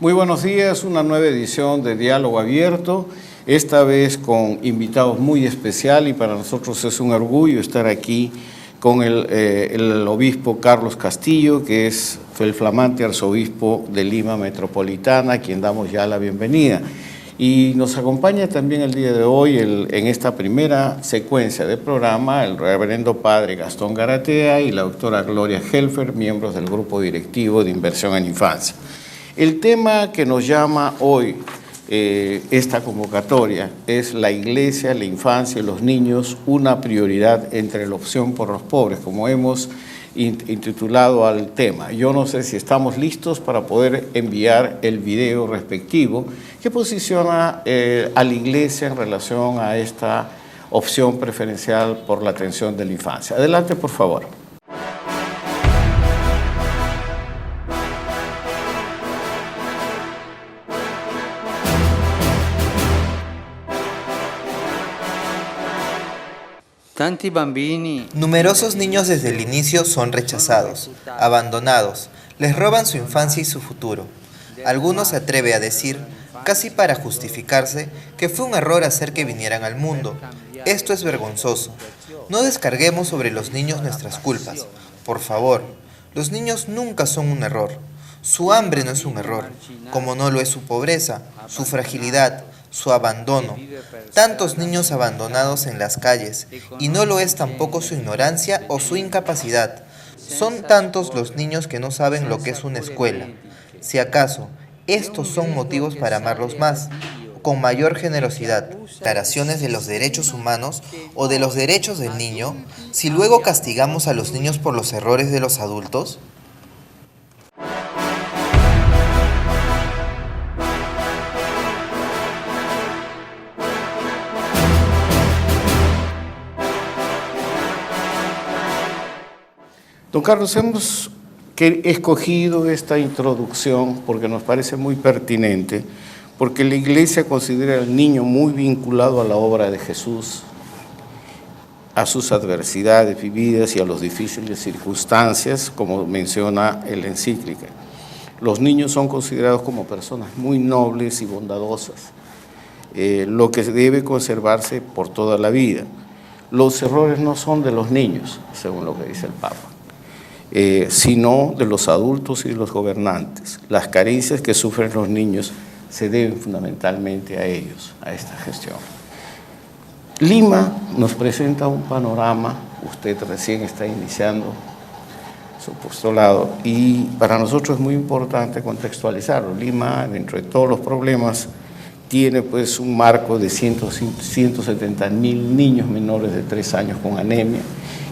Muy buenos días, una nueva edición de Diálogo Abierto, esta vez con invitados muy especiales y para nosotros es un orgullo estar aquí con el obispo Carlos Castillo, que es el flamante arzobispo de Lima Metropolitana, a quien damos ya la bienvenida. Y nos acompaña también el día de hoy, en esta primera secuencia de programa, el reverendo padre Gastón Garatea y la doctora Gloria Helfer, miembros del Grupo Directivo de Inversión en Infancia. El tema que nos llama hoy esta convocatoria es la iglesia, la infancia y los niños, una prioridad entre la opción por los pobres, como hemos intitulado al tema. Yo no sé si estamos listos para poder enviar el video respectivo que posiciona a la iglesia en relación a esta opción preferencial por la atención de la infancia. Adelante, por favor. Numerosos niños desde el inicio son rechazados, abandonados, les roban su infancia y su futuro. Algunos se atreven a decir, casi para justificarse, que fue un error hacer que vinieran al mundo. Esto es vergonzoso. No descarguemos sobre los niños nuestras culpas. Por favor, los niños nunca son un error. Su hambre no es un error, como no lo es su pobreza, su fragilidad, su abandono. Tantos niños abandonados en las calles, y no lo es tampoco su ignorancia o su incapacidad. Son tantos los niños que no saben lo que es una escuela. Si acaso, estos son motivos para amarlos más, con mayor generosidad, declaraciones de los derechos humanos o de los derechos del niño, si luego castigamos a los niños por los errores de los adultos. Don Carlos, hemos escogido esta introducción porque nos parece muy pertinente, porque la Iglesia considera al niño muy vinculado a la obra de Jesús, a sus adversidades vividas y a las difíciles circunstancias, como menciona la encíclica. Los niños son considerados como personas muy nobles y bondadosas, lo que debe conservarse por toda la vida. Los errores no son de los niños, según lo que dice el Papa, sino de los adultos y los gobernantes. Las carencias que sufren los niños se deben fundamentalmente a ellos, a esta gestión. Lima nos presenta un panorama, usted recién está iniciando su postulado y para nosotros es muy importante contextualizarlo. Lima, dentro de todos los problemas, tiene pues un marco de 170,000 niños menores de 3 años con anemia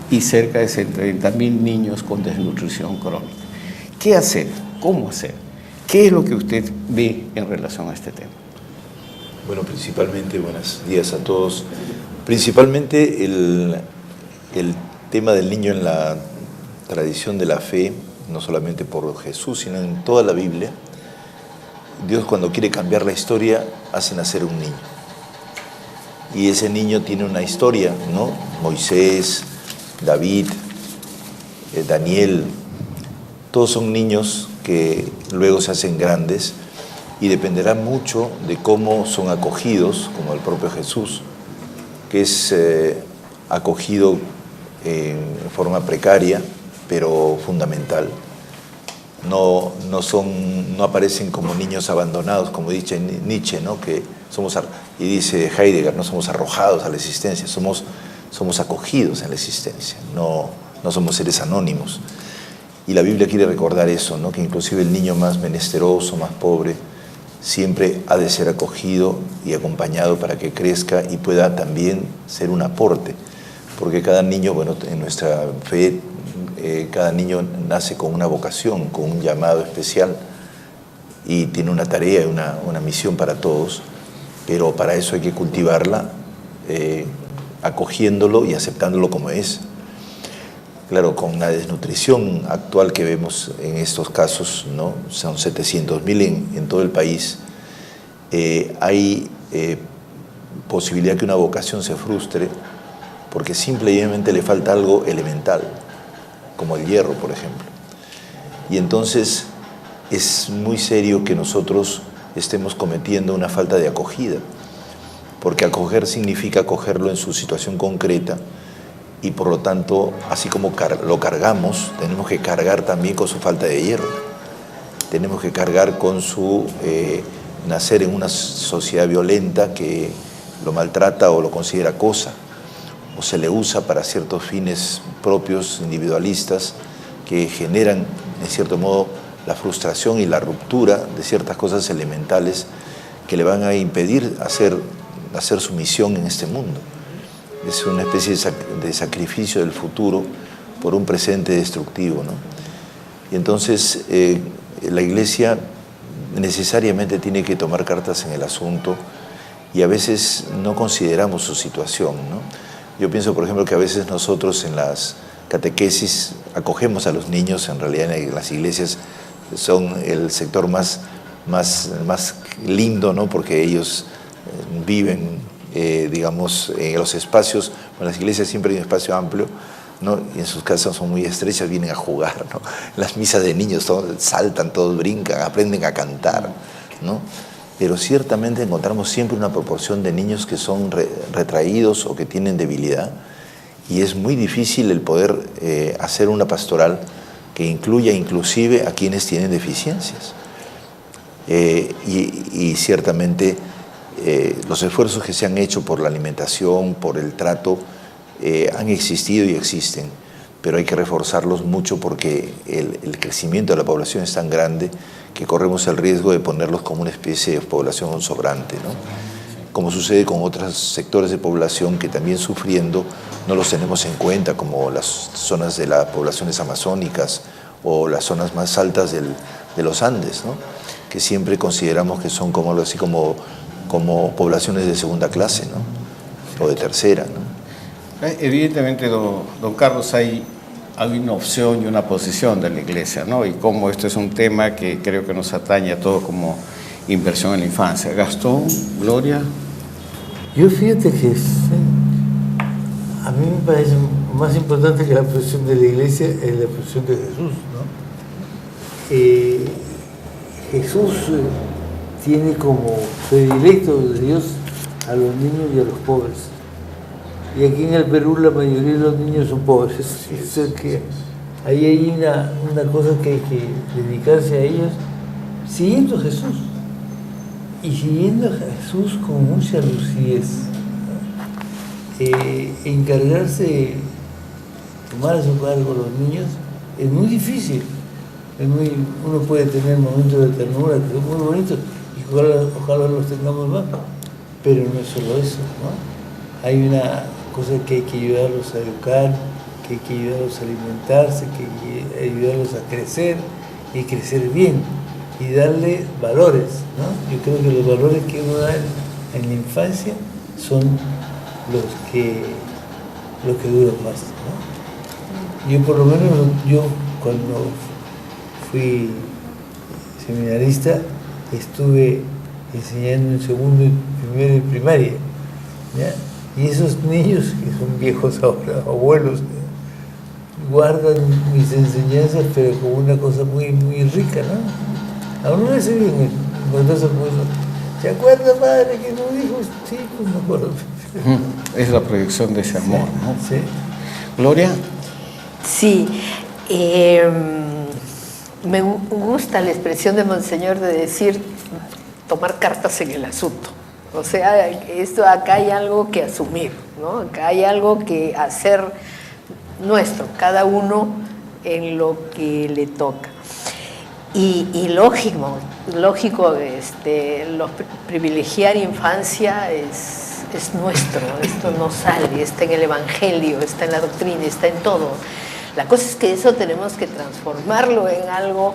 y cerca de 30,000 niños con desnutrición crónica. ¿Qué hacer? ¿Cómo hacer? ¿Qué es lo que usted ve en relación a este tema? Bueno, principalmente, buenos días a todos. Principalmente el tema del niño en la tradición de la fe, no solamente por Jesús, sino en toda la Biblia. Dios, cuando quiere cambiar la historia, hace nacer un niño. Y ese niño tiene una historia, ¿no? Moisés, David, Daniel, todos son niños que luego se hacen grandes y dependerá mucho de cómo son acogidos, como el propio Jesús, que es acogido en forma precaria, pero fundamental. No aparecen como niños abandonados, como dice Nietzsche, ¿no? Que somos, y dice Heidegger, no somos arrojados a la existencia, somos acogidos en la existencia, no somos seres anónimos. Y la Biblia quiere recordar eso, ¿no? Que inclusive el niño más menesteroso, más pobre, siempre ha de ser acogido y acompañado para que crezca y pueda también ser un aporte. Porque cada niño, bueno, en nuestra fe, cada niño nace con una vocación, con un llamado especial y tiene una tarea, una misión para todos, pero para eso hay que cultivarla, acogiéndolo y aceptándolo como es. Claro, con la desnutrición actual que vemos en estos casos, ¿no? Son 700,000 en todo el país, hay posibilidad que una vocación se frustre porque simplemente le falta algo elemental, como el hierro, por ejemplo. Y entonces es muy serio que nosotros estemos cometiendo una falta de acogida, porque acoger significa acogerlo en su situación concreta y por lo tanto, así como lo cargamos, tenemos que cargar también con su falta de hierro, tenemos que cargar con su nacer en una sociedad violenta que lo maltrata o lo considera cosa, o se le usa para ciertos fines propios, individualistas, que generan, en cierto modo, la frustración y la ruptura de ciertas cosas elementales que le van a impedir hacer su misión en este mundo. Es una especie de sacrificio del futuro por un presente destructivo, ¿no? Y entonces la Iglesia necesariamente tiene que tomar cartas en el asunto y a veces no consideramos su situación, ¿no? Yo pienso, por ejemplo, que a veces nosotros en las catequesis acogemos a los niños, en realidad en las iglesias son el sector más lindo, ¿no? Porque ellos viven, digamos, en los espacios, en las iglesias siempre hay un espacio amplio, ¿no? Y en sus casas son muy estrechas, vienen a jugar, ¿no? En las misas de niños todos saltan, todos brincan, aprenden a cantar, ¿no? Pero ciertamente encontramos siempre una proporción de niños que son retraídos o que tienen debilidad, y es muy difícil el poder hacer una pastoral que incluya inclusive a quienes tienen deficiencias. Y ciertamente los esfuerzos que se han hecho por la alimentación, por el trato, han existido y existen, pero hay que reforzarlos mucho porque el crecimiento de la población es tan grande que corremos el riesgo de ponerlos como una especie de población sobrante, ¿no? Como sucede con otros sectores de población que también sufriendo no los tenemos en cuenta, como las zonas de las poblaciones amazónicas o las zonas más altas de los Andes, ¿no? Que siempre consideramos que son como así como poblaciones de segunda clase, ¿no? O de tercera, ¿no? Evidentemente, don Carlos, hay una opción y una posición de la Iglesia, ¿no? Y como esto es un tema que creo que nos atañe a todos como inversión en la infancia. Gastón, Gloria. Yo fíjate que a mí me parece más importante que la posición de la Iglesia es la posición de Jesús, ¿no? Jesús tiene como predilecto de Dios a los niños y a los pobres. Y aquí en el Perú la mayoría de los niños son pobres. Es que ahí hay una cosa que hay que dedicarse a ellos siguiendo a Jesús. Y siguiendo a Jesús con mucha lucidez. Encargarse de tomar a su cargo a los niños es muy difícil. Uno puede tener momentos de ternura que son muy bonitos y ojalá los tengamos más, pero no es solo eso, ¿no? Hay una cosa que hay que ayudarlos a educar, que hay que ayudarlos a alimentarse, que hay que ayudarlos a crecer y crecer bien y darle valores, ¿no? Yo creo que los valores que uno da en la infancia son los que duran más, ¿no? Yo por lo menos, cuando fui seminarista estuve enseñando en segundo y primero de primaria, ¿ya? Y esos niños, que son viejos ahora, abuelos, guardan mis enseñanzas, pero como una cosa muy, muy rica, ¿no? A uno le hace bien cuando eso, ¿se acuerda, padre, que no dijo? Sí, pues me acuerdo. Es la proyección de ese amor, ¿no? Sí. Gloria. Sí. Me gusta la expresión de Monseñor de decir tomar cartas en el asunto. O sea, acá hay algo que asumir, ¿no? Acá hay algo que hacer nuestro, cada uno en lo que le toca. Y lógico, privilegiar infancia es nuestro, esto no sale, está en el Evangelio, está en la doctrina, está en todo. La cosa es que eso tenemos que transformarlo en algo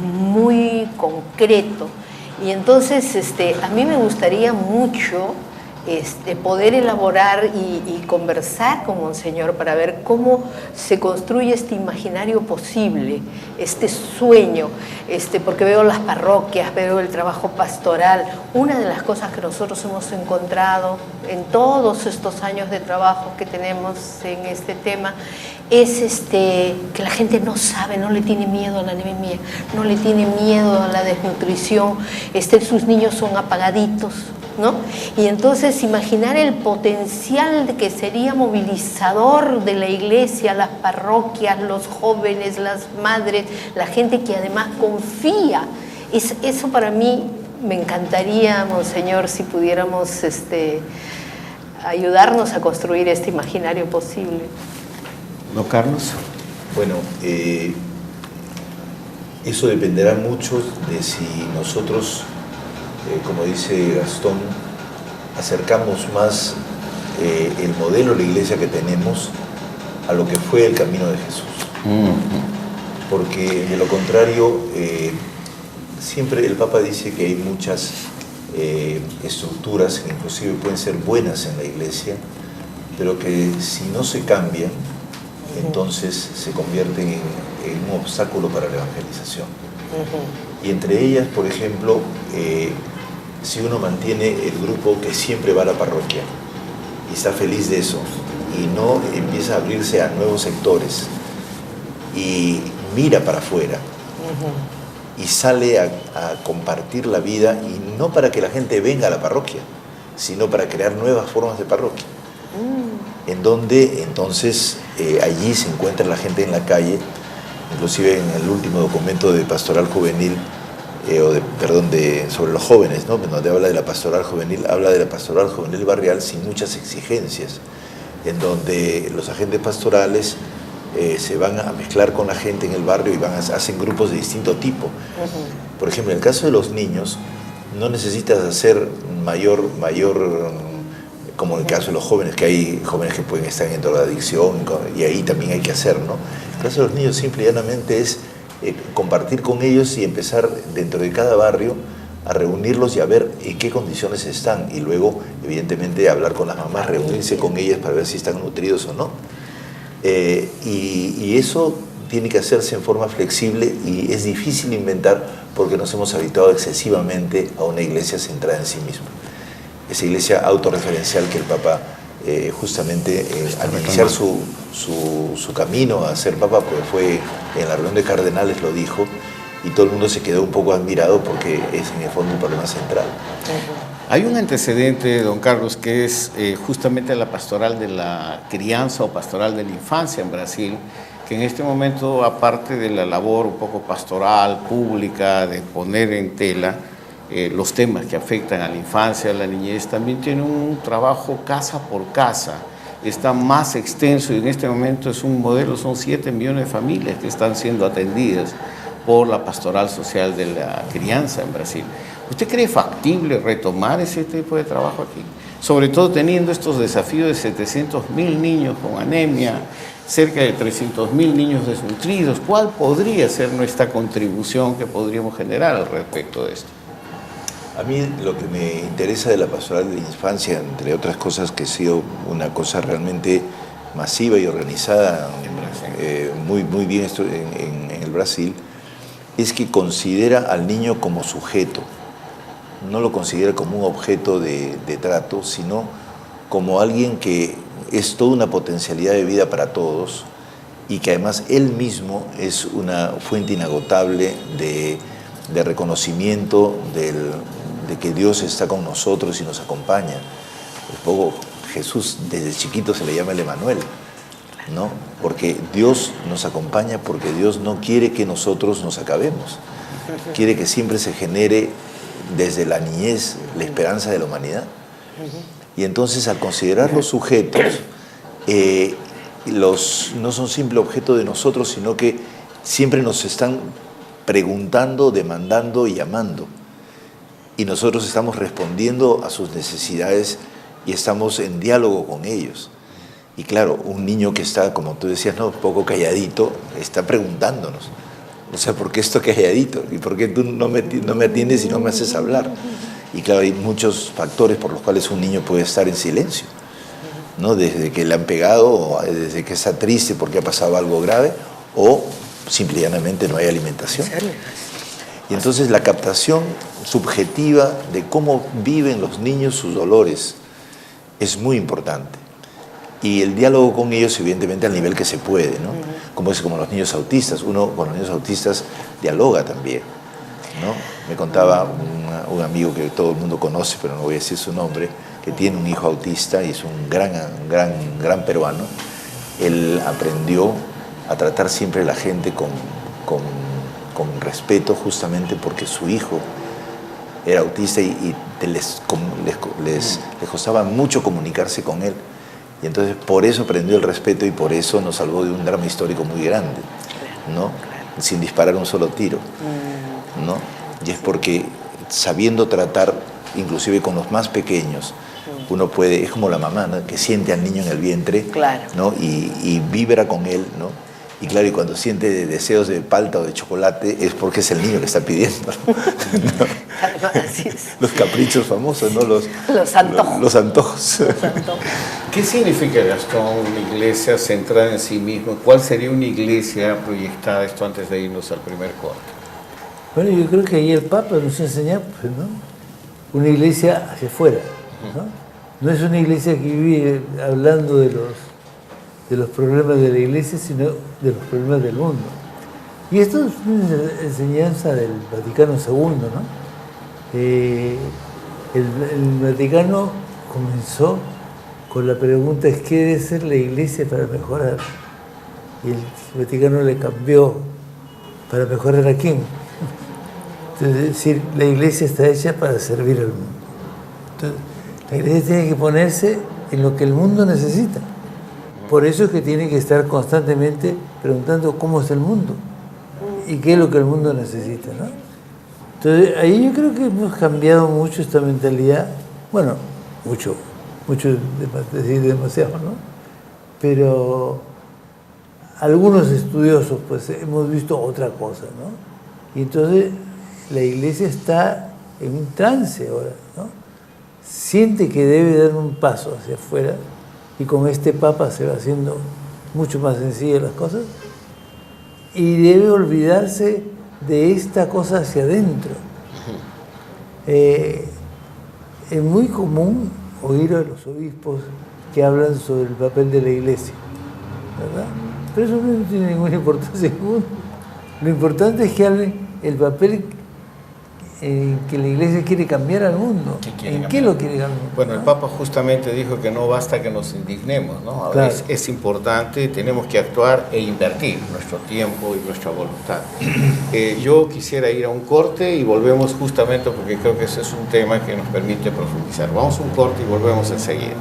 muy concreto. Y entonces a mí me gustaría mucho poder elaborar y conversar con Monseñor para ver cómo se construye este imaginario posible, este sueño, porque veo las parroquias, veo el trabajo pastoral. Una de las cosas que nosotros hemos encontrado en todos estos años de trabajo que tenemos en este tema es que la gente no sabe, no le tiene miedo a la anemia, no le tiene miedo a la desnutrición, sus niños son apagaditos, ¿no? Y entonces imaginar el potencial de que sería movilizador de la iglesia, las parroquias, los jóvenes, las madres, la gente que además confía. Eso para mí me encantaría, Monseñor, si pudiéramos ayudarnos a construir este imaginario posible. ¿No, Carlos? Bueno, eso dependerá mucho de si nosotros, como dice Gastón, acercamos más el modelo de la iglesia que tenemos a lo que fue el camino de Jesús. Porque de lo contrario, siempre el Papa dice que hay muchas estructuras que inclusive pueden ser buenas en la iglesia, pero que si no se cambian, entonces se convierten en un obstáculo para la evangelización. Y entre ellas, por ejemplo, si uno mantiene el grupo que siempre va a la parroquia y está feliz de eso, y no empieza a abrirse a nuevos sectores y mira para afuera y sale a compartir la vida, y no para que la gente venga a la parroquia, sino para crear nuevas formas de parroquia, en donde entonces allí se encuentra la gente en la calle. Inclusive en el último documento de Pastoral Juvenil, sobre los jóvenes, ¿no? Donde habla de la Pastoral Juvenil, habla de la Pastoral Juvenil barrial sin muchas exigencias, en donde los agentes pastorales se van a mezclar con la gente en el barrio y hacen grupos de distinto tipo. Por ejemplo, en el caso de los niños, no necesitas hacer mayor como en el caso de los jóvenes, que hay jóvenes que pueden estar en drogadicción, y ahí también hay que hacer, ¿no? En el caso de los niños, simple y llanamente es compartir con ellos y empezar dentro de cada barrio a reunirlos y a ver en qué condiciones están, y luego, evidentemente, hablar con las mamás, reunirse con ellas para ver si están nutridos o no. Y eso tiene que hacerse en forma flexible, y es difícil inventar porque nos hemos habituado excesivamente a una iglesia centrada en sí misma. Esa iglesia autorreferencial que el Papa justamente al iniciar su camino a ser Papa, pues fue en la reunión de cardenales, lo dijo, y todo el mundo se quedó un poco admirado porque es en el fondo un problema central. Hay un antecedente, don Carlos, que es justamente la pastoral de la crianza o pastoral de la infancia en Brasil, que en este momento, aparte de la labor un poco pastoral, pública, de poner en tela los temas que afectan a la infancia, a la niñez, también tiene un trabajo casa por casa, está más extenso, y en este momento es un modelo, son 7 millones de familias que están siendo atendidas por la pastoral social de la crianza en Brasil. ¿Usted cree factible retomar ese tipo de trabajo aquí? Sobre todo teniendo estos desafíos de 700.000 niños con anemia, cerca de 300.000 niños desnutridos. ¿Cuál podría ser nuestra contribución que podríamos generar al respecto de esto? A mí lo que me interesa de la pastoral de la infancia, entre otras cosas, que ha sido una cosa realmente masiva y organizada, muy bien en el Brasil, es que considera al niño como sujeto. No lo considera como un objeto de trato, sino como alguien que es toda una potencialidad de vida para todos, y que además él mismo es una fuente inagotable de reconocimiento de que Dios está con nosotros y nos acompaña. Luego, Jesús desde chiquito se le llama el Emanuel, ¿no? Porque Dios nos acompaña, porque Dios no quiere que nosotros nos acabemos. Quiere que siempre se genere desde la niñez la esperanza de la humanidad. Y entonces, al considerar los sujetos, no son simple objeto de nosotros, sino que siempre nos están preguntando, demandando y llamando. Y nosotros estamos respondiendo a sus necesidades y estamos en diálogo con ellos. Y claro, un niño que está, como tú decías, ¿no?, un poco calladito, está preguntándonos, o sea, ¿por qué estoy calladito? ¿Y por qué tú no me atiendes y no me haces hablar? Y claro, hay muchos factores por los cuales un niño puede estar en silencio, ¿no? Desde que le han pegado, desde que está triste porque ha pasado algo grave, o simple y llanamente no hay alimentación. Y entonces la captación subjetiva de cómo viven los niños sus dolores es muy importante. Y el diálogo con ellos, evidentemente, al nivel que se puede, ¿no? Como es como los niños autistas. Uno con los niños autistas dialoga también, ¿no? Me contaba un amigo que todo el mundo conoce, pero no voy a decir su nombre, que tiene un hijo autista y es un gran peruano. Él aprendió a tratar siempre a la gente con respeto, justamente porque su hijo era autista y les costaba mucho comunicarse con él. Y entonces por eso aprendió el respeto y por eso nos salvó de un drama histórico muy grande, ¿no? Sin disparar un solo tiro, ¿no? Y es porque sabiendo tratar, inclusive con los más pequeños, uno puede, es como la mamá, ¿no? Que siente al niño en el vientre, ¿no? Y vibra con él, ¿no? Y claro, y cuando siente deseos de palta o de chocolate es porque es el niño que está pidiendo, ¿no? Así es. Los caprichos famosos, ¿no? Los antojos. Los antojos. Los antojos. ¿Qué significa, Gastón, una iglesia centrada en sí misma? ¿Cuál sería una iglesia proyectada, esto antes de irnos al primer corte? Bueno, yo creo que ahí el Papa nos enseña, pues, ¿no? Una iglesia hacia afuera, ¿no? No es una iglesia que vive hablando de los problemas de la iglesia, sino de los problemas del mundo. Y esto es una enseñanza del Vaticano II, ¿no? El Vaticano comenzó con la pregunta: ¿qué debe ser la iglesia para mejorar? Y el Vaticano le cambió: ¿para mejorar a quién? Entonces, es decir, la iglesia está hecha para servir al mundo. Entonces, la iglesia tiene que ponerse en lo que el mundo necesita. Por eso es que tiene que estar constantemente preguntando cómo es el mundo y qué es lo que el mundo necesita, ¿no? Entonces, ahí yo creo que hemos cambiado mucho esta mentalidad. Bueno, mucho decir demasiado, ¿no? Pero algunos estudiosos, pues, hemos visto otra cosa, ¿no? Y entonces la iglesia está en un trance ahora, ¿no? Siente que debe dar un paso hacia afuera, y con este Papa se va haciendo mucho más sencillas las cosas, y debe olvidarse de esta cosa hacia adentro. Es muy común oír a los obispos que hablan sobre el papel de la iglesia, ¿verdad? Pero eso no tiene ninguna importancia en el mundo. Lo importante es que hablen el papel que la iglesia quiere cambiar al mundo. ¿En qué lo quiere cambiar? Bueno, el Papa justamente dijo que no basta que nos indignemos, ¿no? Claro. Es importante, tenemos que actuar e invertir nuestro tiempo y nuestra voluntad. Yo quisiera ir a un corte y volvemos justamente porque creo que ese es un tema que nos permite profundizar. Vamos a un corte y volvemos enseguida.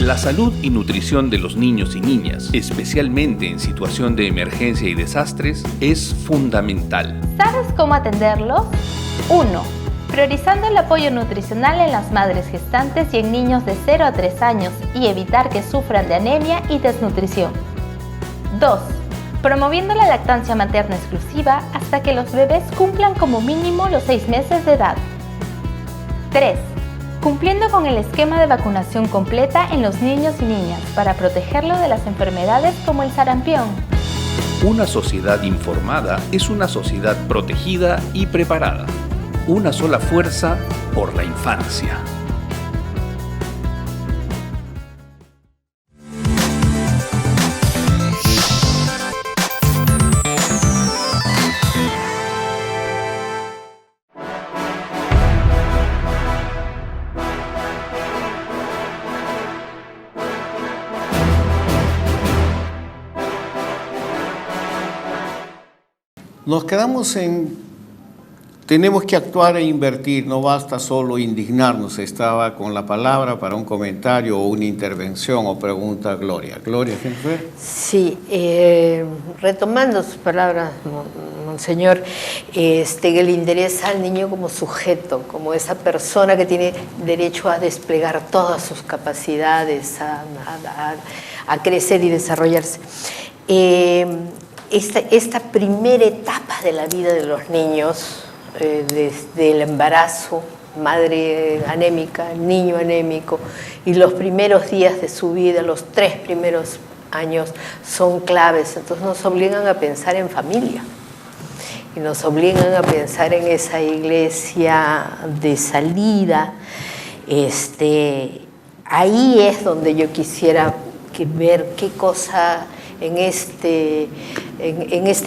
La salud y nutrición de los niños y niñas, especialmente en situación de emergencia y desastres, es fundamental. ¿Sabes cómo atenderlos? 1. Priorizando el apoyo nutricional en las madres gestantes y en niños de 0 a 3 años y evitar que sufran de anemia y desnutrición. 2. Promoviendo la lactancia materna exclusiva hasta que los bebés cumplan como mínimo los 6 meses de edad. 3. Cumpliendo con el esquema de vacunación completa en los niños y niñas para protegerlos de las enfermedades como el sarampión. Una sociedad informada es una sociedad protegida y preparada. Una sola fuerza por la infancia. Nos quedamos en tenemos que actuar e invertir, no basta solo indignarnos. Estaba con la palabra para un comentario o una intervención o pregunta Gloria. Gloria, ¿quién fue? Sí, retomando sus palabras, monseñor, que le interesa al niño como sujeto, como esa persona que tiene derecho a desplegar todas sus capacidades, a crecer y desarrollarse. Esta primera etapa de la vida de los niños, desde el embarazo, madre anémica, niño anémico, y los primeros días de su vida, los 3 primeros años, son claves. Entonces nos obligan a pensar en familia y nos obligan a pensar en esa iglesia de salida. Ahí es donde yo quisiera ver qué cosa en este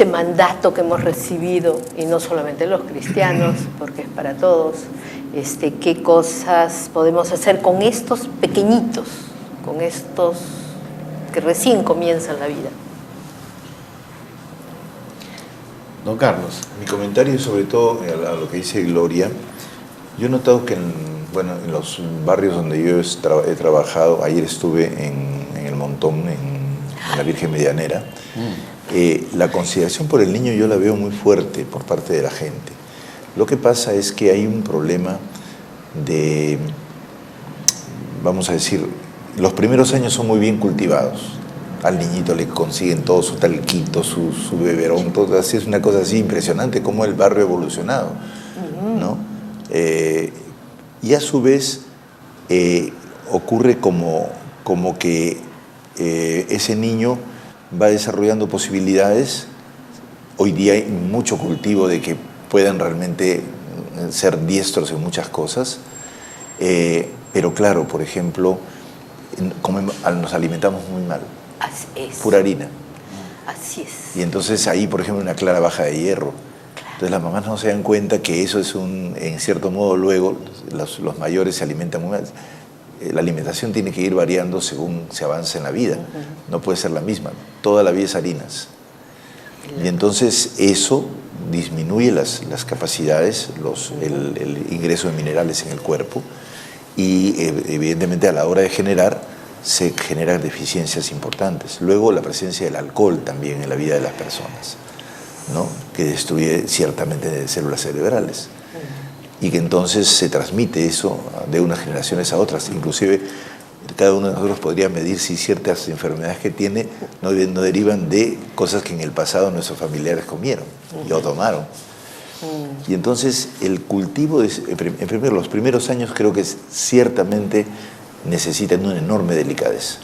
mandato que hemos recibido, y no solamente los cristianos, porque es para todos, qué cosas podemos hacer con estos pequeñitos, con estos que recién comienzan la vida. Don Carlos. Mi comentario es sobre todo a lo que dice Gloria. Yo he notado que en los barrios donde yo he trabajado, ayer estuve en El Montón, en la Virgen Medianera, la consideración por el niño yo la veo muy fuerte por parte de la gente. Lo que pasa es que hay un problema de, vamos a decir, los primeros años son muy bien cultivados. Al niñito le consiguen todo su talquito, su beberón, todo así, es una cosa así impresionante como el barrio ha evolucionado, ¿no? Y a su vez ocurre como que ese niño va desarrollando posibilidades. Hoy día hay mucho cultivo de que puedan realmente ser diestros en muchas cosas, pero claro, por ejemplo, nos alimentamos muy mal. Así es. Pura harina. Así es. Y entonces ahí, por ejemplo, una clara baja de hierro. Entonces las mamás no se dan cuenta que eso es en cierto modo, luego los mayores se alimentan muy mal. La alimentación tiene que ir variando según se avanza en la vida. No puede ser la misma. Toda la vida es harinas. Y entonces eso disminuye las capacidades, el ingreso de minerales en el cuerpo, y evidentemente a la hora de generar se generan deficiencias importantes. Luego la presencia del alcohol también en la vida de las personas, ¿no? Que destruye ciertamente células cerebrales y que entonces se transmite eso de unas generaciones a otras. Inclusive cada uno de nosotros podría medir si ciertas enfermedades que tiene no derivan de cosas que en el pasado nuestros familiares comieron o tomaron. Y entonces el cultivo, los primeros años creo que ciertamente necesitan una enorme delicadeza.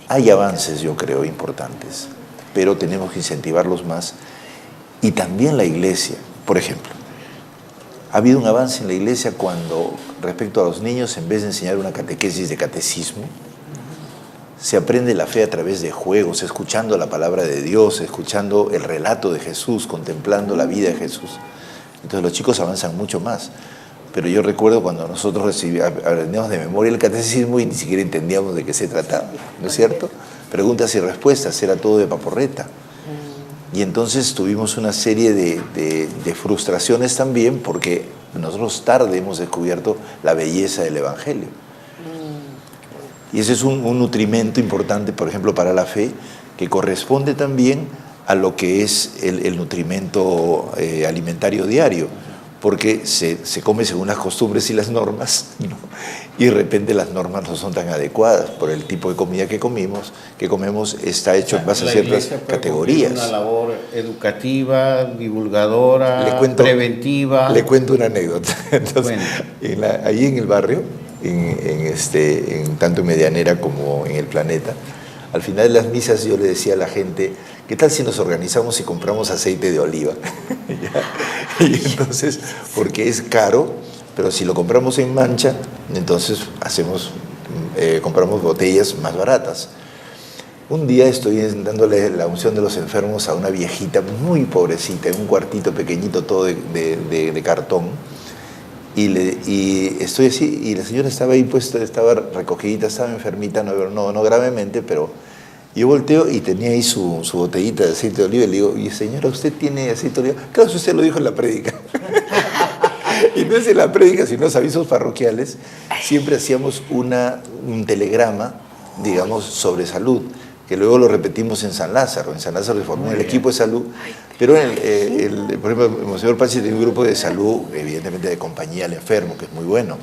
Hay avances, yo creo, importantes, pero tenemos que incentivarlos más. Y también la iglesia, por ejemplo. Ha habido un avance en la iglesia cuando, respecto a los niños, en vez de enseñar una catequesis de catecismo, se aprende la fe a través de juegos, escuchando la palabra de Dios, escuchando el relato de Jesús, contemplando la vida de Jesús. Entonces los chicos avanzan mucho más. Pero yo recuerdo cuando nosotros aprendíamos de memoria el catecismo y ni siquiera entendíamos de qué se trataba, ¿no es cierto? Preguntas y respuestas, era todo de paporreta. Y entonces tuvimos una serie de frustraciones también porque nosotros tarde hemos descubierto la belleza del Evangelio. Y ese es un nutrimento importante, por ejemplo, para la fe, que corresponde también a lo que es el nutrimento alimentario diario, porque se come según las costumbres y las normas, ¿no? Y de repente las normas no son tan adecuadas por el tipo de comida que comemos, está hecho en base a ciertas categorías. Una labor educativa, divulgadora, preventiva. Le cuento una anécdota. Entonces, ahí en el barrio, tanto en Medianera como en El Planeta, al final de las misas yo le decía a la gente, ¿qué tal si nos organizamos y compramos aceite de oliva? Y entonces, porque es caro, pero si lo compramos en mancha, entonces compramos botellas más baratas. Un día estoy dándole la unción de los enfermos a una viejita muy pobrecita, en un cuartito pequeñito todo de cartón, y estoy así, y la señora estaba ahí puesta, estaba recogidita, estaba enfermita, no gravemente, pero yo volteo y tenía ahí su botellita de aceite de oliva y le digo, y señora, ¿usted tiene aceite de oliva? Claro, usted lo dijo en la prédica. Y no es en la prédica, sino en los avisos parroquiales, siempre hacíamos un telegrama, digamos, sobre salud, que luego lo repetimos en San Lázaro. En San Lázaro se formó el equipo de salud, pero por ejemplo, el Monseñor Pazzi tiene un grupo de salud, evidentemente de compañía al enfermo, que es muy bueno.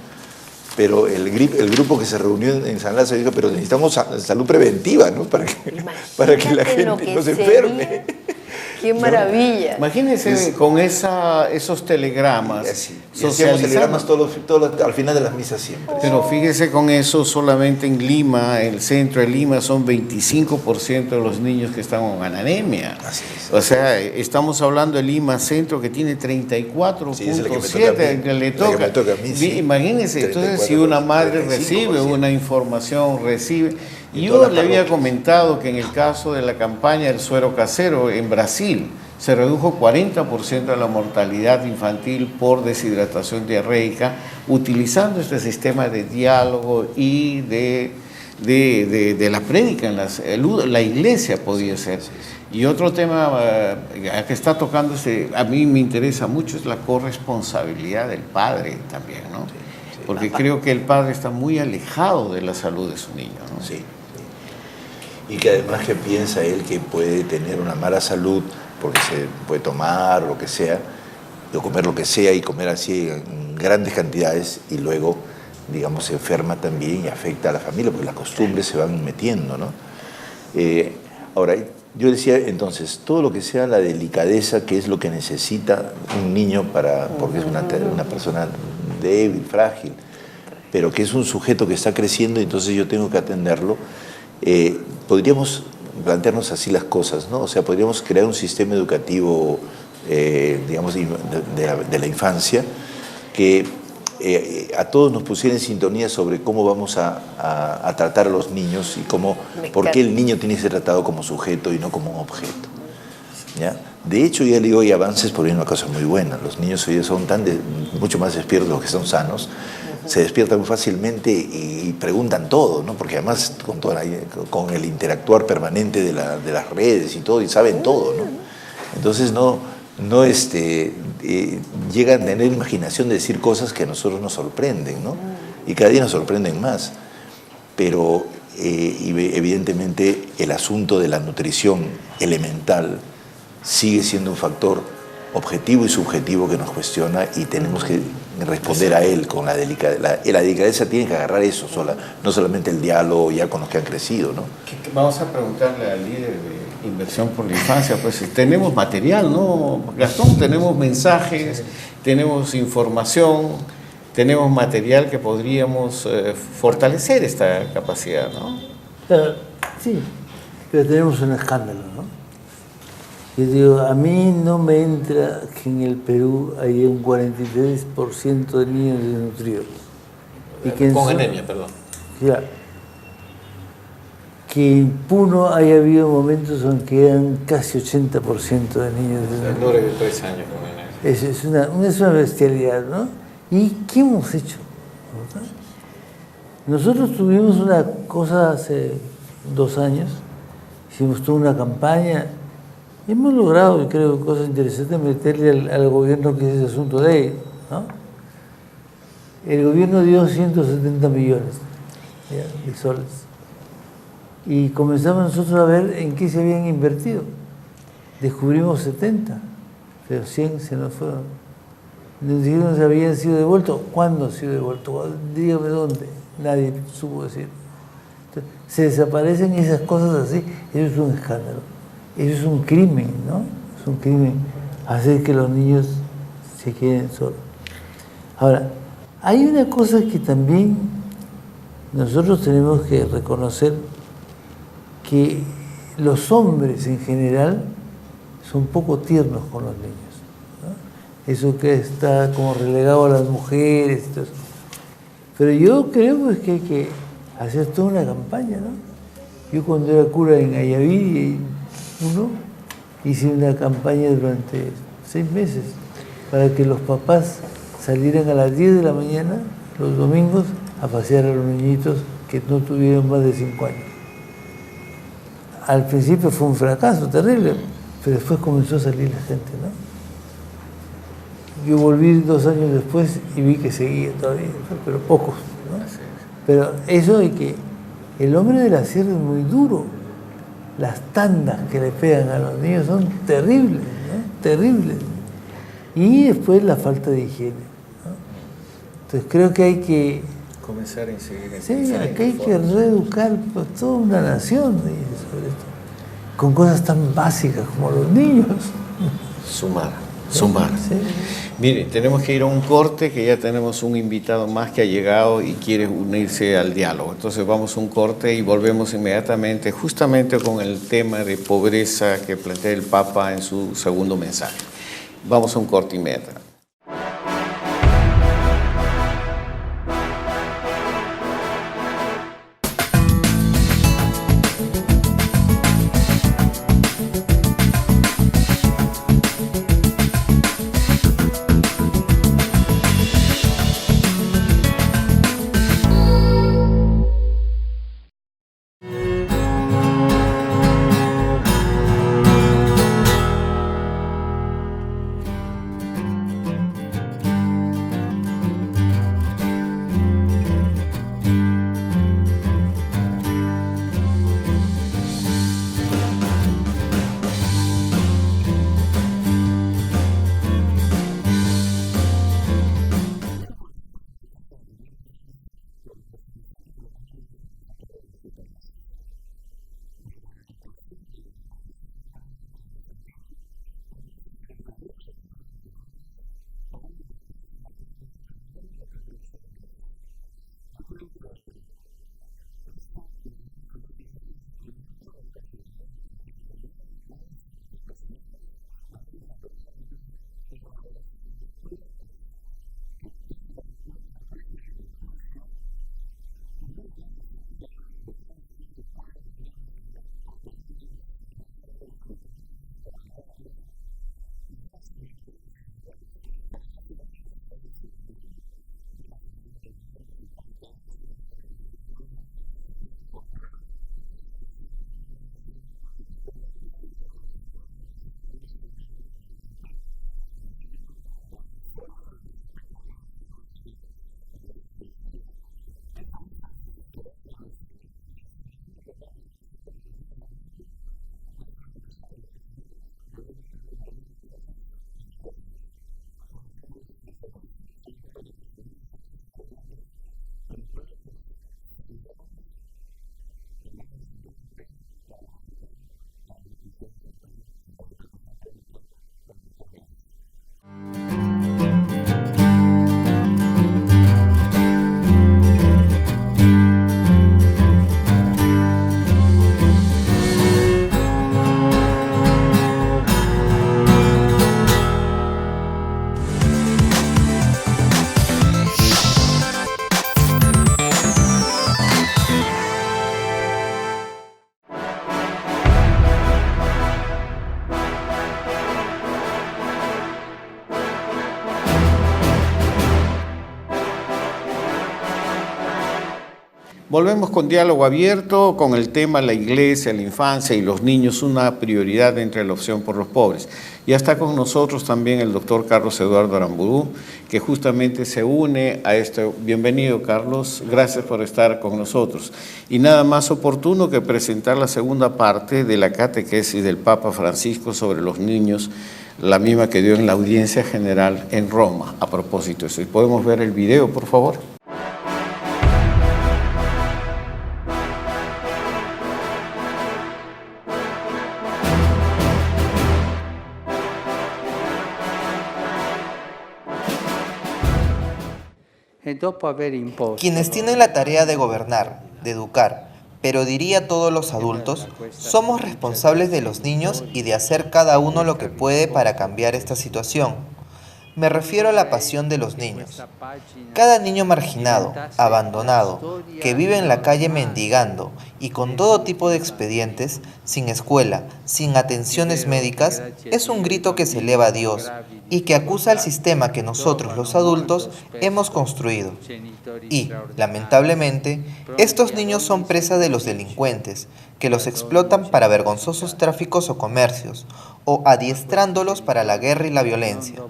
Pero el grupo que se reunió en San Lázaro dijo, pero necesitamos salud preventiva, ¿no? Para que la gente no se enferme. ¡Qué maravilla! Imagínense con esos telegramas. Y hacíamos telegramas al final de las misas siempre. Pero fíjese con eso, solamente en Lima, el centro de Lima, son 25% de los niños que están con anemia. Así es. O sea, estamos hablando de Lima Centro, que tiene 34.7, que le toca. Imagínense, entonces, si una madre recibe una información, Y yo le había comentado que en el caso de la campaña del suero casero en Brasil se redujo 40% de la mortalidad infantil por deshidratación diarreica utilizando este sistema de diálogo y de la prédica en la iglesia podía ser. Y otro tema que está tocando, a mí me interesa mucho, es la corresponsabilidad del padre también, ¿no? Porque creo que el padre está muy alejado de la salud de su niño, ¿no? Sí. Y que además que piensa él que puede tener una mala salud porque se puede tomar lo que sea, o comer lo que sea y comer así en grandes cantidades y luego, digamos, se enferma también y afecta a la familia porque las costumbres se van metiendo, ¿no? Ahora, yo decía entonces, todo lo que sea la delicadeza, que es lo que necesita un niño porque es una persona débil, frágil, pero que es un sujeto que está creciendo y entonces yo tengo que atenderlo. Podríamos plantearnos así las cosas, ¿no? O sea, podríamos crear un sistema educativo, digamos, de la infancia que a todos nos pusiera en sintonía sobre cómo vamos a tratar a los niños y por qué el niño tiene que ser tratado como sujeto y no como un objeto, ¿ya? De hecho, ya le digo, hay avances por una cosa muy buena. Los niños hoy son mucho más despiertos de los que son sanos. Se despiertan muy fácilmente y preguntan todo, ¿no? Porque además con el interactuar permanente de las redes y todo, y saben todo, ¿no? Entonces llegan a tener imaginación de decir cosas que a nosotros nos sorprenden, ¿no? Y cada día nos sorprenden más. Pero evidentemente el asunto de la nutrición elemental sigue siendo un factor objetivo y subjetivo que nos cuestiona y tenemos que responder a él con la delicadeza. La delicadeza tiene que agarrar eso sola, no solamente el diálogo ya con los que han crecido, ¿no? Vamos a preguntarle al líder de Inversión por la Infancia, pues tenemos material, ¿no, Gastón? Tenemos mensajes, tenemos información, tenemos material que podríamos fortalecer esta capacidad, ¿no? Sí, pero tenemos un escándalo, ¿no? Yo digo, a mí no me entra que en el Perú haya un 43% de niños desnutridos. Con anemia, perdón. Ya. Que en Puno haya habido momentos en que eran casi 80% de niños desnutridos. Menores de 3 años con anemia. Es una bestialidad, ¿no? ¿Y qué hemos hecho? Nosotros tuvimos una cosa hace 2 años, hicimos toda una campaña. Hemos logrado, creo, cosas interesantes, meterle al gobierno que es ese asunto de ahí, ¿no? El gobierno dio 170 millones de soles. Y comenzamos nosotros a ver en qué se habían invertido. Descubrimos 70, pero 100 se nos fueron. Nos dijeron que habían sido devueltos. ¿Cuándo han sido devueltos? Dígame dónde. Nadie supo decir. Entonces, se desaparecen esas cosas así. Eso es un escándalo. Eso es un crimen, ¿no? Es un crimen hacer que los niños se queden solos. Ahora, hay una cosa que también nosotros tenemos que reconocer, que los hombres en general son poco tiernos con los niños, ¿no? Eso que está como relegado a las mujeres y todo eso. Pero yo creo pues, que hay que hacer toda una campaña, ¿no? Yo cuando era cura en Ayaví, hice una campaña durante 6 meses para que los papás salieran a las 10 de la mañana los domingos a pasear a los niñitos que no tuvieron más de 5 años. Al principio fue un fracaso terrible, pero después comenzó a salir la gente, ¿no? yo volví 2 años después y vi que seguía todavía, pero pocos, ¿no? Pero eso de que el hombre de la sierra es muy duro. Las tandas que le pegan a los niños son terribles, ¿no? Terribles. Y después la falta de higiene, ¿no? Entonces creo que hay que Comenzar a incidir en sí, aquí hay que reeducar pues, toda una nación sobre esto, con cosas tan básicas como los niños. Sumar. Sí. Mire, tenemos que ir a un corte, que ya tenemos un invitado más que ha llegado y quiere unirse al diálogo. Entonces vamos a un corte y volvemos inmediatamente, justamente con el tema de pobreza que plantea el Papa en su segundo mensaje. Vamos a un corte inmediatamente. Volvemos con diálogo abierto, con el tema la iglesia, la infancia y los niños, una prioridad entre la opción por los pobres. Ya está con nosotros también el doctor Carlos Eduardo Aramburu, que justamente se une a esto. Bienvenido, Carlos, gracias por estar con nosotros. Y nada más oportuno que presentar la segunda parte de la catequesis del Papa Francisco sobre los niños, la misma que dio en la audiencia general en Roma, a propósito de eso. ¿Podemos ver el video, por favor? Quienes tienen la tarea de gobernar, de educar, pero diría todos los adultos, somos responsables de los niños y de hacer cada uno lo que puede para cambiar esta situación. Me refiero a la pasión de los niños. Cada niño marginado, abandonado, que vive en la calle mendigando y con todo tipo de expedientes, sin escuela, sin atenciones médicas, es un grito que se eleva a Dios y que acusa al sistema que nosotros, los adultos, hemos construido. Y, lamentablemente, estos niños son presa de los delincuentes, que los explotan para vergonzosos tráficos o comercios, o adiestrándolos para la guerra y la violencia.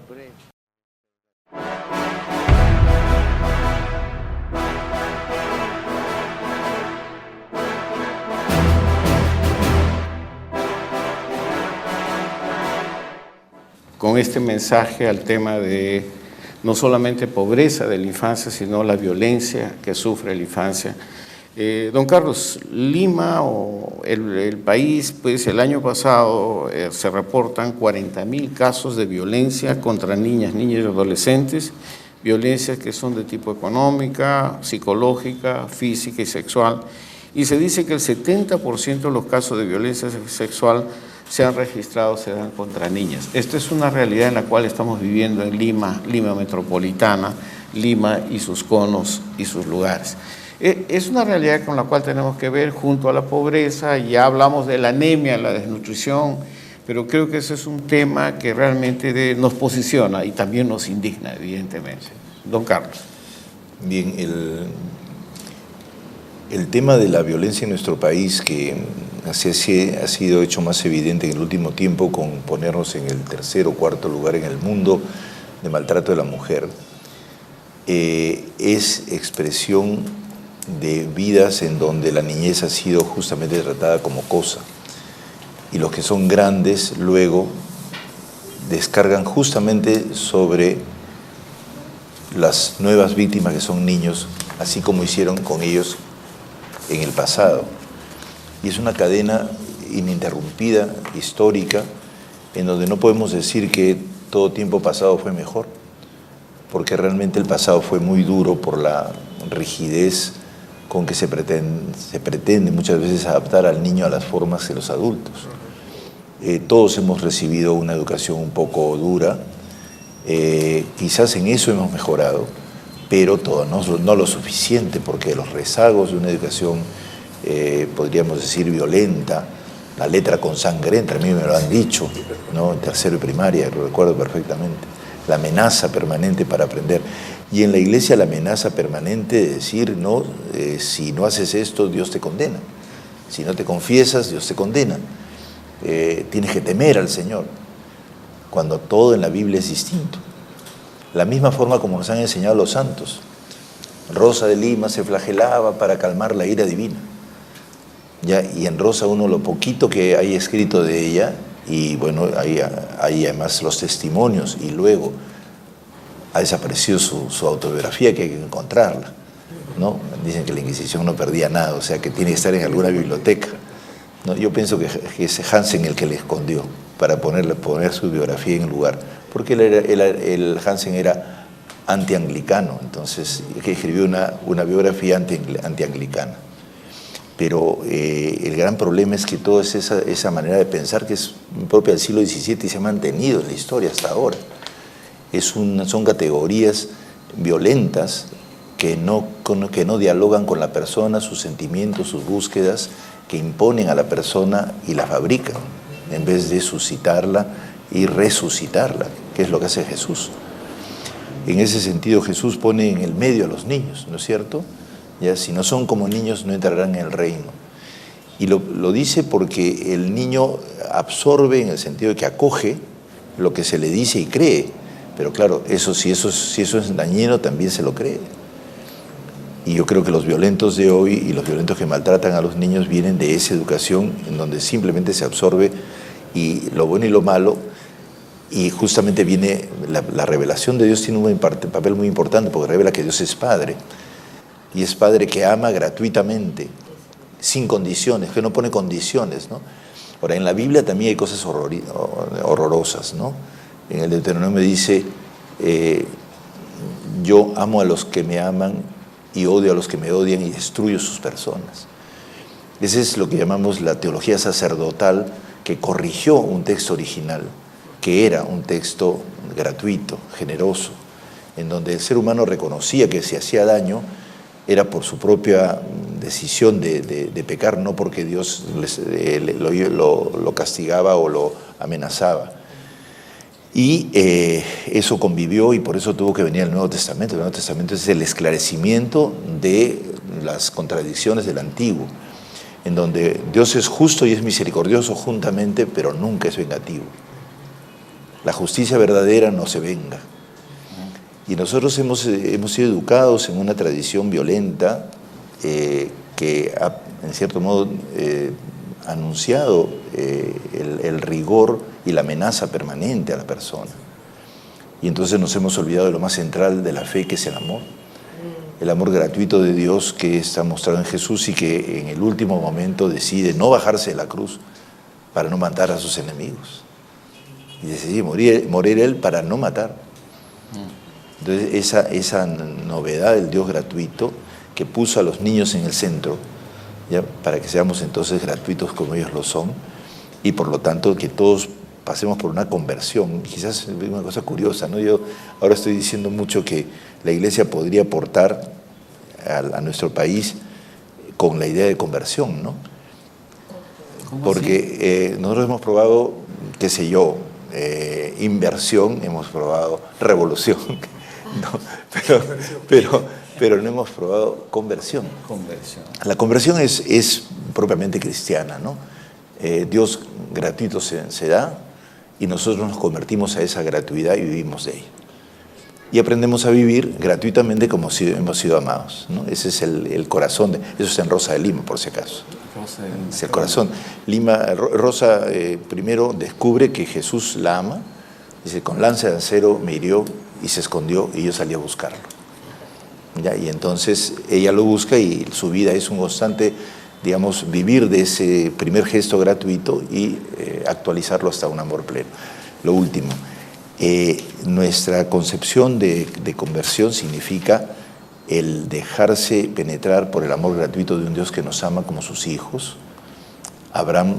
con este mensaje al tema de no solamente pobreza de la infancia, sino la violencia que sufre la infancia. Don Carlos, Lima o el país, pues el año pasado se reportan 40.000 casos de violencia contra niñas, niños y adolescentes, violencias que son de tipo económica, psicológica, física y sexual. Y se dice que el 70% de los casos de violencia sexual se han registrado, se dan contra niñas. Esta es una realidad en la cual estamos viviendo en Lima, Lima metropolitana, Lima y sus conos y sus lugares. Es una realidad con la cual tenemos que ver junto a la pobreza. Ya hablamos de la anemia, la desnutrición, pero creo que ese es un tema que realmente nos posiciona y también nos indigna, evidentemente. Don Carlos. Bien, el tema de la violencia en nuestro país, que ha sido hecho más evidente en el último tiempo con ponernos en el 3.º o 4.º lugar en el mundo de maltrato de la mujer, es expresión de vidas en donde la niñez ha sido justamente tratada como cosa. Y los que son grandes luego descargan justamente sobre las nuevas víctimas que son niños, así como hicieron con ellos en el pasado. Y es una cadena ininterrumpida, histórica, en donde no podemos decir que todo tiempo pasado fue mejor, porque realmente el pasado fue muy duro por la rigidez con que se pretende muchas veces adaptar al niño a las formas de los adultos. Todos hemos recibido una educación un poco dura, quizás en eso hemos mejorado, pero todo, no lo suficiente, porque los rezagos de una educación, podríamos decir, violenta, la letra con sangre entra, a mí me lo han dicho, ¿no? En 3.º de primaria, lo recuerdo perfectamente, la amenaza permanente para aprender. Y en la iglesia la amenaza permanente de decir, no, si no haces esto, Dios te condena. Si no te confiesas, Dios te condena. Tienes que temer al Señor, cuando todo en la Biblia es distinto. La misma forma como nos han enseñado los santos. Rosa de Lima se flagelaba para calmar la ira divina. ¿Ya? Y en Rosa uno lo poquito que hay escrito de ella, y bueno, hay además los testimonios, y luego ha desaparecido su autobiografía, que hay que encontrarla, ¿no? Dicen que la Inquisición no perdía nada, o sea que tiene que estar en alguna biblioteca, ¿no? Yo pienso que es Hansen el que le escondió para poner su biografía en el lugar, porque el Hansen era antianglicano, entonces que escribió una biografía antianglicana. Pero el gran problema es que toda esa manera de pensar, que es propia del siglo XVII y se ha mantenido en la historia hasta ahora, son categorías violentas que no dialogan con la persona, sus sentimientos, sus búsquedas, que imponen a la persona y la fabrican, en vez de suscitarla y resucitarla, que es lo que hace Jesús. En ese sentido, Jesús pone en el medio a los niños, ¿no es cierto? Ya, si no son como niños, no entrarán en el reino. Y lo dice porque el niño absorbe, en el sentido de que acoge lo que se le dice y cree. Pero claro, si eso es dañino, también se lo cree. Y yo creo que los violentos de hoy y los violentos que maltratan a los niños vienen de esa educación en donde simplemente se absorbe y lo bueno y lo malo, y justamente viene la revelación de Dios. Tiene un papel muy importante porque revela que Dios es Padre, y es Padre que ama gratuitamente, sin condiciones, que no pone condiciones, ¿no? Ahora, en la Biblia también hay cosas horrorosas, ¿no? En el Deuteronomio dice, yo amo a los que me aman y odio a los que me odian y destruyo sus personas. Ese es lo que llamamos la teología sacerdotal, que corrigió un texto original, que era un texto gratuito, generoso, en donde el ser humano reconocía que si hacía daño era por su propia decisión de pecar, no porque Dios lo castigaba o lo amenazaba. Y eso convivió, y por eso tuvo que venir el Nuevo Testamento. El Nuevo Testamento es el esclarecimiento de las contradicciones del Antiguo, en donde Dios es justo y es misericordioso juntamente, pero nunca es vengativo. La justicia verdadera no se venga. Y nosotros hemos sido educados en una tradición violenta que ha, en cierto modo, anunciado el rigor y la amenaza permanente a la persona. Y entonces nos hemos olvidado de lo más central de la fe, que es el amor. El amor gratuito de Dios que está mostrado en Jesús y que en el último momento decide no bajarse de la cruz para no matar a sus enemigos. Y decide morir Él para no matar. Entonces esa novedad del Dios gratuito que puso a los niños en el centro, ¿ya? Para que seamos entonces gratuitos como ellos lo son, y por lo tanto que todos pasemos por una conversión. Quizás es una cosa curiosa, ¿no? Yo ahora estoy diciendo mucho que la Iglesia podría aportar a nuestro país con la idea de conversión, ¿no? Porque nosotros hemos probado, qué sé yo, inversión, hemos probado revolución, ¿no? pero no hemos probado conversión. La conversión es propiamente cristiana, ¿no? Dios gratuito se da y nosotros nos convertimos a esa gratuidad y vivimos de ella. Y aprendemos a vivir gratuitamente como si hemos sido amados, ¿no? Ese es el corazón, eso está en Rosa de Lima, por si acaso. Es el corazón. Rosa primero descubre que Jesús la ama, dice, con lanza de acero me hirió y se escondió y yo salí a buscarlo. ¿Ya? Y entonces ella lo busca y su vida es un constante, digamos, vivir de ese primer gesto gratuito y actualizarlo hasta un amor pleno. Lo último, nuestra concepción de conversión significa el dejarse penetrar por el amor gratuito de un Dios que nos ama como sus hijos. Abraham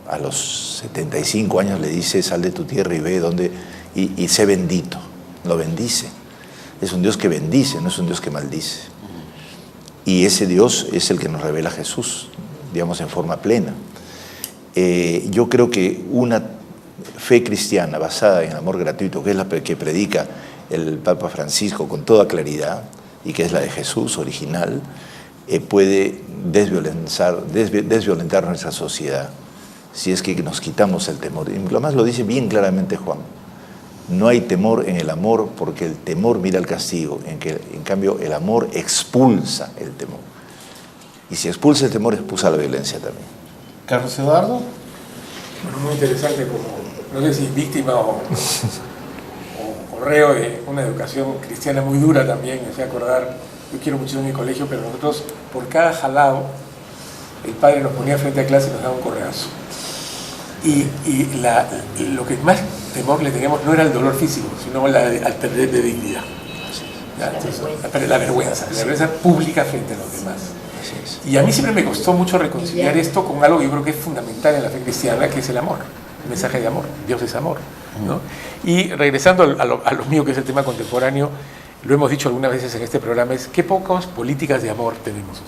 a los 75 años le dice, sal de tu tierra y ve dónde, y sé bendito, lo bendice. Es un Dios que bendice, no es un Dios que maldice. Y ese Dios es el que nos revela a Jesús, digamos, en forma plena. Yo creo que una fe cristiana basada en amor gratuito, que es la que predica el Papa Francisco con toda claridad, y que es la de Jesús original, puede desviolentar nuestra sociedad, si es que nos quitamos el temor. Y lo más lo dice bien claramente Juan. No hay temor en el amor, porque el temor mira al castigo, en cambio el amor expulsa el temor. Y si expulsa el temor, expulsa la violencia también. Carlos Eduardo. Bueno, muy interesante, como, no sé si víctima o reo de una educación cristiana muy dura también. Me hace acordar, yo quiero mucho mi colegio, pero nosotros por cada jalado el padre nos ponía frente a clase y nos daba un correazo. Y lo que más temor le teníamos no era el dolor físico, sino al perder de dignidad. La vergüenza pública frente a los demás. Y a mí siempre me costó mucho reconciliar esto con algo que yo creo que es fundamental en la fe cristiana, que es el amor, el mensaje de amor. Dios es amor, ¿no? Y regresando a lo mío, que es el tema contemporáneo, lo hemos dicho algunas veces en este programa, es qué pocas políticas de amor tenemos.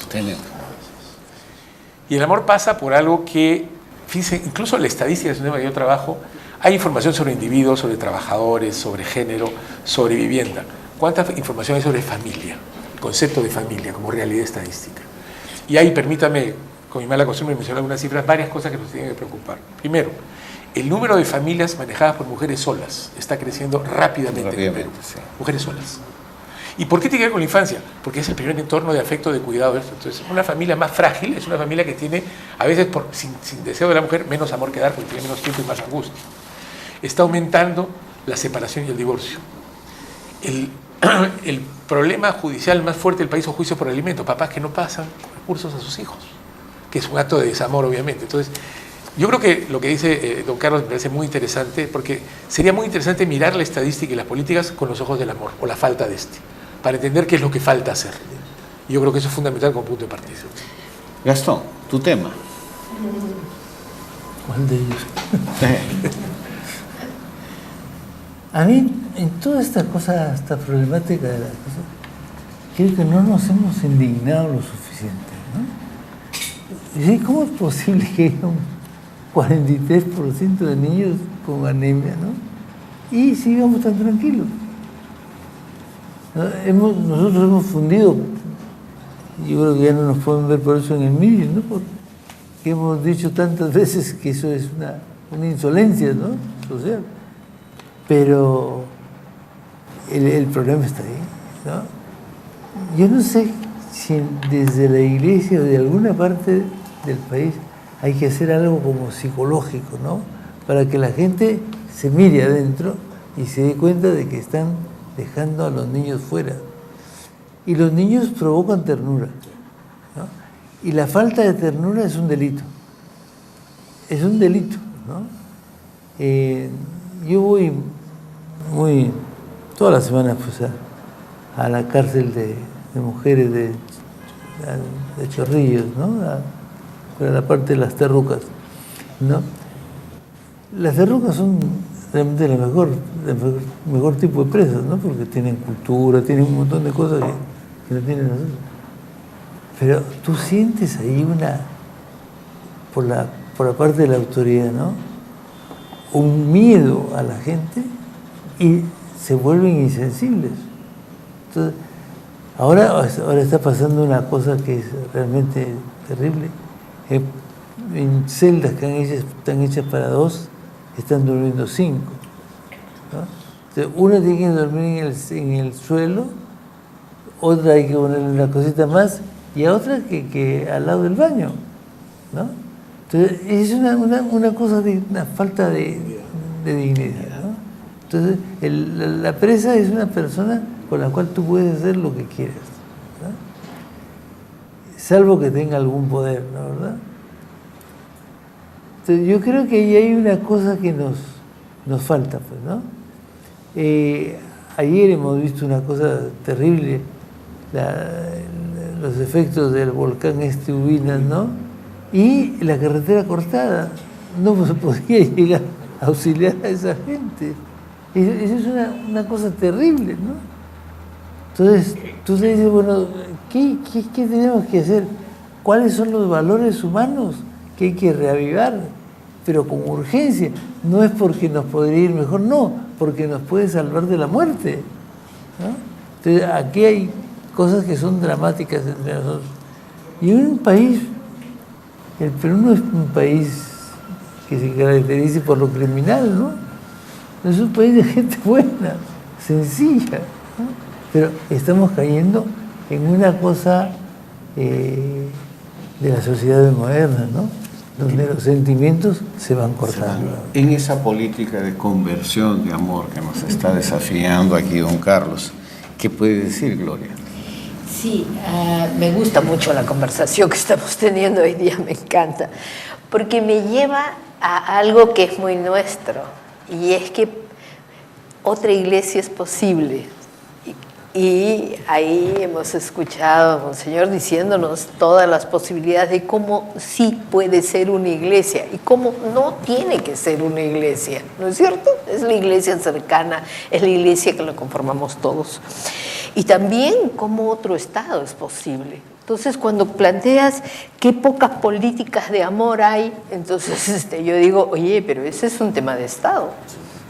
Y el amor pasa por algo que, fíjense, incluso la estadística es un tema que yo trabajo, hay información sobre individuos, sobre trabajadores, sobre género, sobre vivienda. ¿Cuánta información hay sobre familia? El concepto de familia como realidad estadística. Y ahí, permítame, con mi mala costumbre, mencionar algunas cifras, varias cosas que nos tienen que preocupar. Primero, el número de familias manejadas por mujeres solas está creciendo rápidamente en Perú. Sí. Mujeres solas. ¿Y por qué tiene que ver con la infancia? Porque es el primer entorno de afecto, de cuidado. Entonces, una familia más frágil es una familia que tiene, a veces, sin deseo de la mujer, menos amor que dar, porque tiene menos tiempo y más angustia. Está aumentando la separación y el divorcio. El problema judicial más fuerte del país es juicio por alimento. Papás que no pasan recursos a sus hijos, que es un acto de desamor, obviamente. Entonces, yo creo que lo que dice don Carlos me parece muy interesante, porque sería muy interesante mirar la estadística y las políticas con los ojos del amor, o la falta de para entender qué es lo que falta hacer. Y yo creo que eso es fundamental como punto de partida. Gastón, tu tema. ¿Cuál de ellos? A mí, en toda esta cosa, esta problemática de la cosa, creo que no nos hemos indignado lo suficiente, ¿no? ¿Sí? ¿Cómo es posible que haya un 43% de niños con anemia, ¿no? Y sigamos tan tranquilos. Nosotros hemos fundido, yo creo que ya no nos pueden ver por eso en el medio, ¿no? Porque hemos dicho tantas veces que eso es una insolencia, ¿no? Social. Pero el problema está ahí, ¿no? Yo no sé si desde la iglesia o de alguna parte del país hay que hacer algo como psicológico, ¿no? para que la gente se mire adentro y se dé cuenta de que están dejando a los niños fuera. Y los niños provocan ternura, ¿no? Y la falta de ternura es un delito. Es un delito, ¿no? Yo voy todas las semanas pues, a la cárcel de mujeres de Chorrillos, ¿no? Para la parte de las terrucas, ¿no? Las terrucas son realmente el mejor tipo de presas, ¿no? Porque tienen cultura, tienen un montón de cosas que no tienen nosotros. Pero tú sientes ahí por la parte de la autoridad, ¿no? Un miedo a la gente y se vuelven insensibles. Entonces, ahora está pasando una cosa que es realmente terrible. En celdas que están hechas para 2, están durmiendo 5, ¿no? Entonces, una tiene que dormir en el suelo, otra hay que ponerle una cosita más y a otra que al lado del baño, ¿no? Entonces, es una cosa de una falta de dignidad, ¿no? Entonces, la presa es una persona con la cual tú puedes hacer lo que quieras, ¿no? Salvo que tenga algún poder, ¿no? ¿Verdad? Entonces, yo creo que ahí hay una cosa que nos falta, pues, ¿no? Ayer hemos visto una cosa terrible, los efectos del volcán Ubinas, ¿no? Y la carretera cortada, no se podía llegar a auxiliar a esa gente. Eso es una cosa terrible, ¿no? Entonces, tú te dices, bueno, ¿qué tenemos que hacer? ¿Cuáles son los valores humanos que hay que reavivar? Pero con urgencia. No es porque nos podría ir mejor, no, porque nos puede salvar de la muerte, ¿no? Entonces, aquí hay cosas que son dramáticas entre nosotros. Y un país, el Perú no es un país que se caracterice por lo criminal, ¿no? Es un país de gente buena, sencilla, ¿no? Pero estamos cayendo en una cosa de la sociedad moderna, ¿no? Donde los sentimientos se van cortando. En esa política de conversión de amor que nos está desafiando aquí don Carlos, ¿qué puede decir, Gloria? Sí, me gusta mucho la conversación que estamos teniendo hoy día, me encanta, porque me lleva a algo que es muy nuestro, y es que otra iglesia es posible. Y ahí hemos escuchado a Monseñor diciéndonos todas las posibilidades de cómo sí puede ser una iglesia y cómo no tiene que ser una iglesia, ¿no es cierto? Es la iglesia cercana, es la iglesia que la conformamos todos. Y también cómo otro Estado es posible. Entonces, cuando planteas qué pocas políticas de amor hay, entonces yo digo, oye, pero ese es un tema de Estado,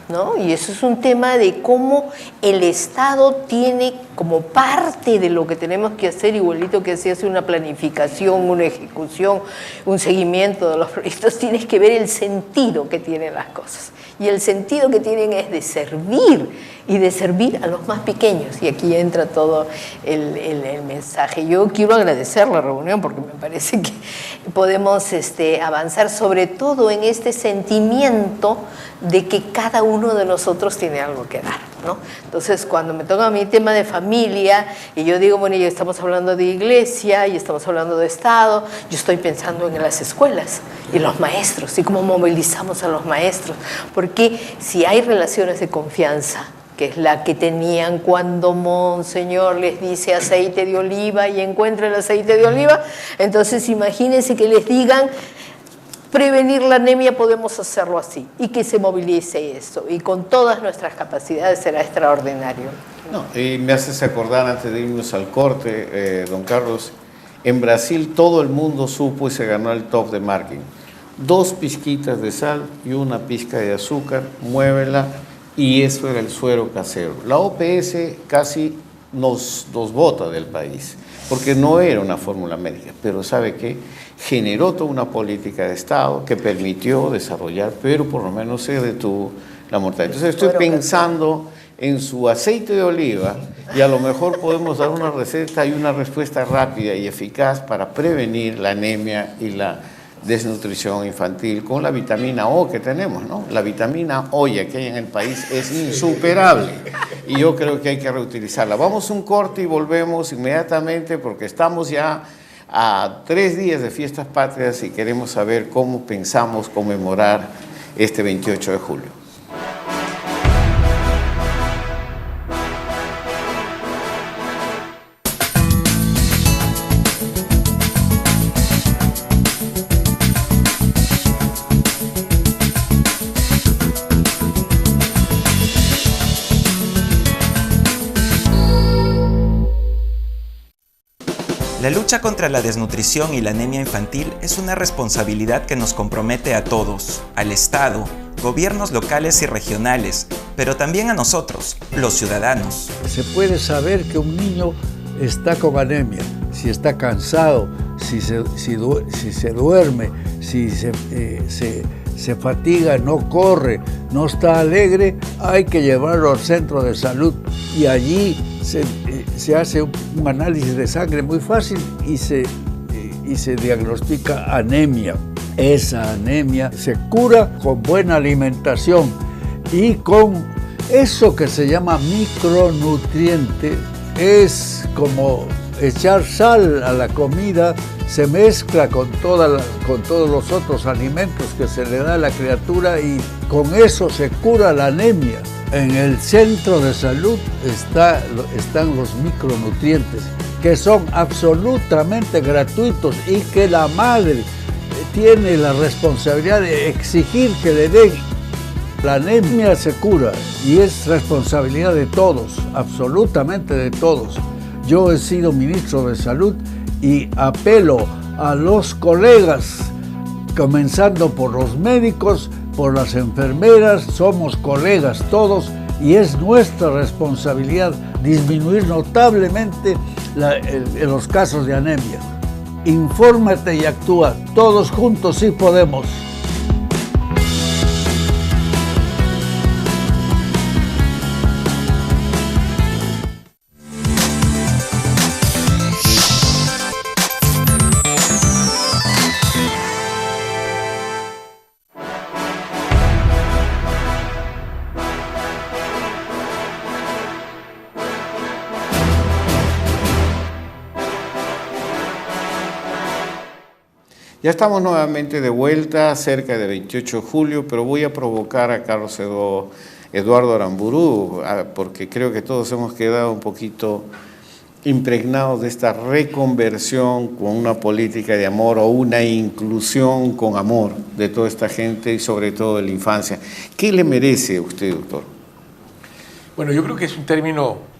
¿no? Y eso es un tema de cómo el Estado tiene como parte de lo que tenemos que hacer, igualito que se hace una planificación, una ejecución, un seguimiento de los proyectos, tienes que ver el sentido que tienen las cosas. Y el sentido que tienen es de servir, y de servir a los más pequeños. Y aquí entra todo el mensaje. Yo quiero agradecer la reunión porque me parece que podemos avanzar sobre todo en este sentimiento de que cada uno de nosotros tiene algo que dar, ¿no? Entonces, cuando me toca a mí tema de familia, y yo digo, bueno, ya estamos hablando de iglesia, y estamos hablando de Estado, yo estoy pensando en las escuelas y los maestros, y cómo movilizamos a los maestros, porque si hay relaciones de confianza, que es la que tenían cuando Monseñor les dice aceite de oliva y encuentra el aceite de oliva, entonces imagínense que les digan, prevenir la anemia podemos hacerlo así, y que se movilice eso, y con todas nuestras capacidades será extraordinario. No, y me haces acordar, antes de irnos al corte, don Carlos, en Brasil todo el mundo supo y se ganó el top de marketing. 2 pizquitas de sal y una pizca de azúcar, muévela, y eso era el suero casero. La OPS casi nos bota del país, porque no era una fórmula médica, pero ¿sabe qué? Generó toda una política de Estado que permitió desarrollar, pero por lo menos se detuvo la mortalidad. Entonces estoy pensando en su aceite de oliva y a lo mejor podemos dar una receta y una respuesta rápida y eficaz para prevenir la anemia y la desnutrición infantil, con la vitamina O que tenemos, ¿no? La vitamina O que hay en el país es insuperable y yo creo que hay que reutilizarla. Vamos a un corte y volvemos inmediatamente porque estamos ya a 3 días de fiestas patrias y queremos saber cómo pensamos conmemorar este 28 de julio. La lucha contra la desnutrición y la anemia infantil es una responsabilidad que nos compromete a todos, al Estado, gobiernos locales y regionales, pero también a nosotros, los ciudadanos. Se puede saber que un niño está con anemia, si está cansado, si se duerme, si se fatiga, no corre, no está alegre, hay que llevarlo al centro de salud y allí se hace un análisis de sangre muy fácil y se diagnostica anemia. Esa anemia se cura con buena alimentación y con eso que se llama micronutriente. Es como echar sal a la comida, se mezcla con todos los otros alimentos que se le da a la criatura y con eso se cura la anemia. En el centro de salud están los micronutrientes, que son absolutamente gratuitos y que la madre tiene la responsabilidad de exigir que le den. La anemia se cura y es responsabilidad de todos, absolutamente de todos. Yo he sido ministro de Salud y apelo a los colegas, comenzando por los médicos, por las enfermeras, somos colegas todos y es nuestra responsabilidad disminuir notablemente los casos de anemia. Infórmate y actúa, todos juntos sí podemos. Ya estamos nuevamente de vuelta, cerca de 28 de julio, pero voy a provocar a Carlos Eduardo Aramburu, porque creo que todos hemos quedado un poquito impregnados de esta reconversión con una política de amor o una inclusión con amor de toda esta gente y sobre todo de la infancia. ¿Qué le merece a usted, doctor? Bueno, yo creo que es un término